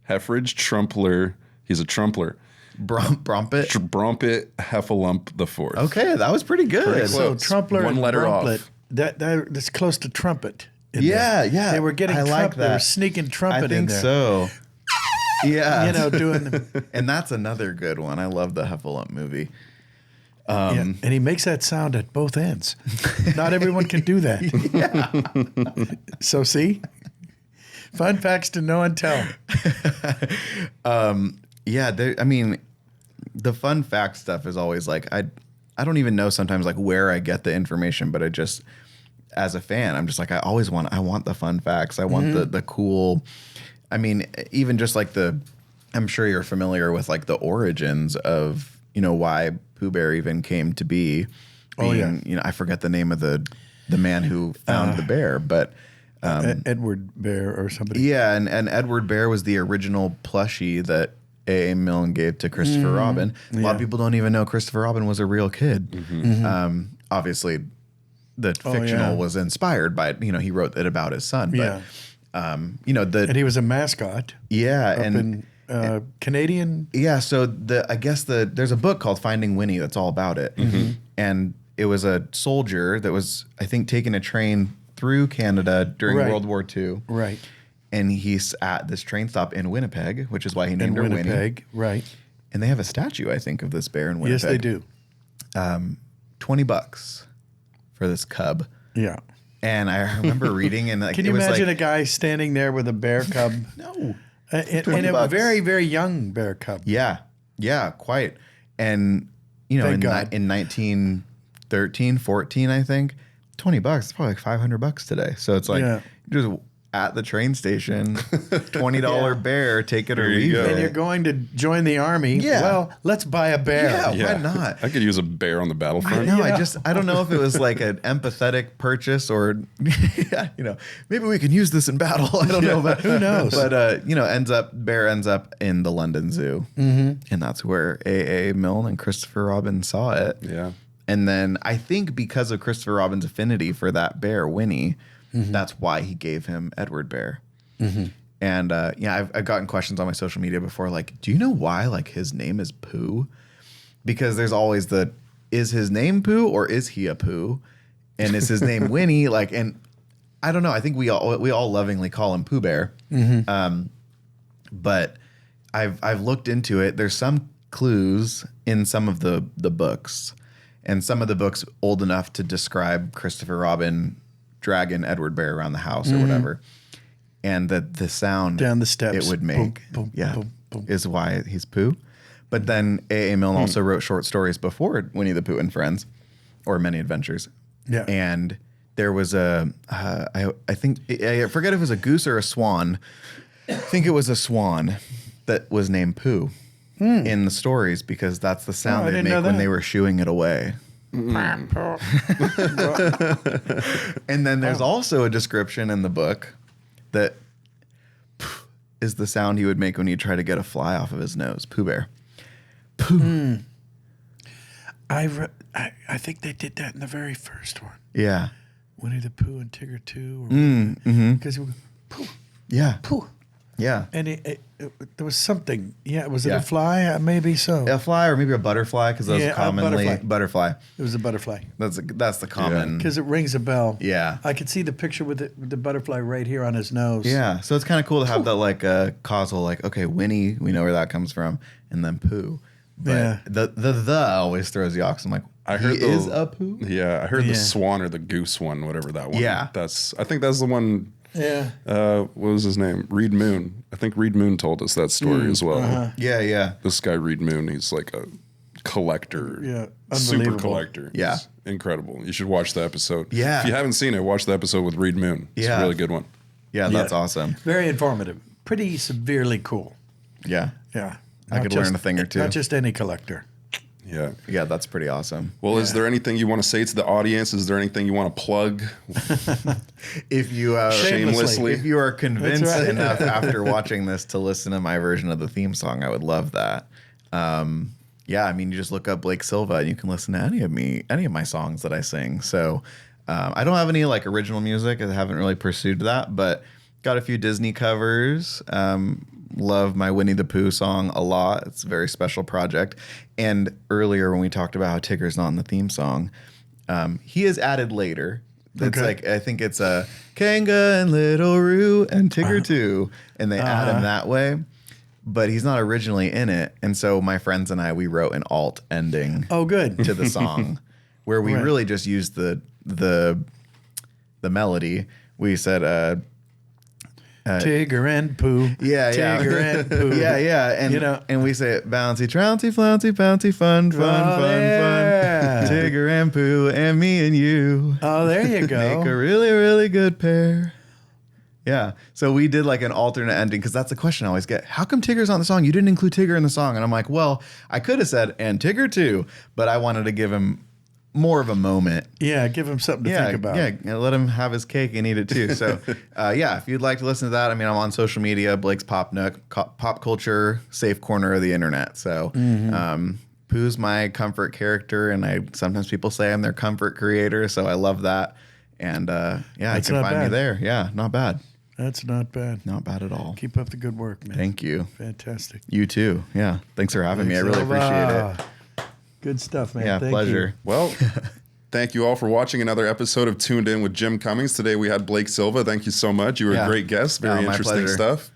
Heffridge, Trumpler. He's a Trumpler.
Brompet.
Brompet, Heffalump the fourth.
Okay, that was pretty good.
So
Close.
Trumpler
One
and
letter
Bromplet,
off.
that's close to trumpet. in
Yeah,
there.
yeah.
They were getting
I like
They were
that.
sneaking trumpet
I think
in there.
so. Yeah.
Doing
And that's another good one. I love the Heffalump movie.
yeah. And he makes that sound at both ends. Not everyone can do that. So see? Fun facts to know and tell.
Yeah, I mean, the fun fact stuff is always like I don't even know sometimes like where I get the information, but I just as a fan, I'm just like I want the fun facts. I want the cool. I mean, even just like I'm sure you're familiar with like the origins of why Pooh Bear even came to be. I forget the name of the man who found the bear, but
Edward Bear or somebody.
yeah, and Edward Bear was the original plushie that A.A. Milne gave to Christopher Robin. A lot of people don't even know Christopher Robin was a real kid. Obviously, the fictional was inspired by he wrote it about his son. But
And he was a mascot.
yeah,
Up
and
in Canadian.
yeah, so there's a book called Finding Winnie that's all about it, and it was a soldier that was I think taking a train through Canada during
Right.
World War II.
Right.
And he's at this train stop in Winnipeg, which is why he named her Winnie.
Winnipeg. Right.
And they have a statue, I think, of this bear in Winnipeg.
Yes, they do.
$20 for this cub.
Yeah.
And I remember reading, and like,
Can
it
you
was
imagine
like,
a guy standing there with a bear cub?
no,
And a
$20.
very, very young bear cub.
yeah, quite. And in
Thank God.
1913, 14, I think, $20, it's probably like $500 today. So it's like
Yeah.
just at the train station. $20 bear, take it or
There you
leave
go.
it.
And you're going to join the army.
Yeah.
Well, let's buy a bear.
Yeah. Why not?
I could use a bear on the battlefront.
No,
Yeah.
I don't know if it was like an empathetic purchase or, maybe we can use this in battle. I don't know, but
who knows?
But bear ends up in the London Zoo, and that's where A.A. Milne and Christopher Robin saw it.
Yeah.
And then I think because of Christopher Robin's affinity for that bear, Winnie, that's why he gave him Edward Bear. And I've gotten questions on my social media before, like, do you know why like his name is Pooh? Because there's always is his name Pooh or is he a Pooh? And is his name Winnie? Like, and I don't know. I think we all lovingly call him Pooh Bear. But I've looked into it. There's some clues in some of the books, and some of the books old enough to describe Christopher Robin dragging Edward Bear around the house or whatever. And the sound
Down the steps.
it would make
Boom, boom, boom, boom.
is why he's Pooh. But then A.A. Milne also wrote short stories before Winnie the Pooh and Friends, or Many Adventures.
Yeah.
And there was I think I forget if it was a goose or a swan. I think it was a swan that was named Pooh in the stories because that's the sound
I
they'd
didn't know
make when
that.
they were shooing it away. And then there's also a description in the book that is the sound he would make when he'd try to get a fly off of his nose. Pooh Bear. Pooh.
I think they did that in the very first one.
Yeah.
Winnie the Pooh and Tigger 2. Because Pooh,
Yeah.
Pooh.
Yeah.
And there was something. Yeah, was it
Yeah.
a fly? Maybe so.
A fly or maybe a butterfly because those
Yeah,
are
a
commonly butterfly.
It was a butterfly.
That's the common.
Because it rings a bell.
Yeah.
I could see the picture with the butterfly right here on his nose.
Yeah. So it's kind of cool to have that like causal, like, okay, Winnie, we know where that comes from, and then Pooh. But
Yeah.
the always throws you off. So I'm like,
I heard
he is a Pooh?
Yeah, I heard
Yeah.
the swan or the goose one, whatever that one.
Yeah.
I think that's the one.
Yeah.
What was his name? Reed Moon. I think Reed Moon told us that story as well.
Yeah.
This guy Reed Moon, he's like a collector.
Yeah,
Super
unbelievable.
collector.
Yeah.
He's incredible. You should watch the episode.
Yeah.
If you haven't seen it, watch the episode with Reed Moon. It's
Yeah.
a really good one.
Yeah, that's awesome.
Very informative. Pretty severely cool.
Yeah.
Yeah.
I could learn a thing or two.
Not just any collector.
Yeah.
Yeah, that's pretty awesome.
Well, is there anything you want to say to the audience? Is there anything you want to plug?
If you
Shamelessly.
if you are convinced
That's right.
enough after watching this to listen to my version of the theme song, I would love that. Yeah, I mean, you just look up Blake Silva and you can listen to any of my songs that I sing. So I don't have any like original music. I haven't really pursued that, but got a few Disney covers. Love my Winnie the Pooh song a lot. It's a very special project. And earlier when we talked about how Tigger's not in the theme song, he is added later. It's
Okay.
like, I think it's a Kanga and Little Roo and Tigger too. And they add him that way. But he's not originally in it. And so my friends and we wrote an alt ending
Oh, good.
to the song where we
Right.
really just used the melody. We said,
Tigger and Pooh.
yeah.
Tigger and Pooh.
Yeah. And,
You know-
and we say, bouncy, trouncy, flouncy, bouncy, fun,
yeah.
fun. Tigger and Pooh and me and you.
Oh, there you
Make a
go.
really, really good pair. Yeah. So we did like an alternate ending because that's the question I always get. How come Tigger's on the song? You didn't include Tigger in the song. And I'm like, well, I could have said, and Tigger too, but I wanted to give him more of a moment.
Yeah, give him something to think about.
Yeah, let him have his cake and eat it too. So, if you'd like to listen to that, I mean, I'm on social media, Blake's Pop Nook, pop culture, safe corner of the internet. So, Pooh's my comfort character, and sometimes people say I'm their comfort creator, so I love that. And
That's
you can
not
find me
bad.
there. Yeah, not bad.
That's not bad.
Not bad at all.
Keep up the good work, man.
Thank you.
Fantastic.
You too. Yeah. Thanks for having me. I really appreciate it.
Good stuff, man.
Yeah,
Thank
pleasure.
You.
Well, thank you all for watching another episode of Tuned In with Jim Cummings. Today we had Blake Silva. Thank you so much. You were a great guest. Very
my
interesting
pleasure.
stuff.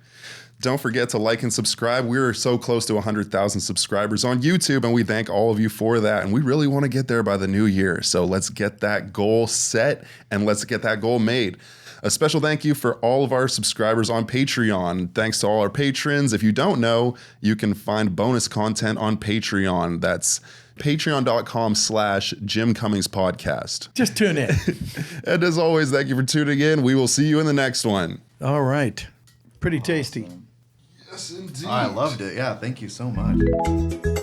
Don't forget to like and subscribe. We're so close to 100,000 subscribers on YouTube, and we thank all of you for that. And we really want to get there by the new year. So let's get that goal set and let's get that goal made. A special thank you for all of our subscribers on Patreon. Thanks to all our patrons. If you don't know, you can find bonus content on Patreon. That's patreon.com/jimcummingspodcast.
Just tune in.
And as always, thank you for tuning in. We will see you in the next one.
All right. Pretty tasty.
Yes, indeed.
I loved it. Yeah, thank you so much.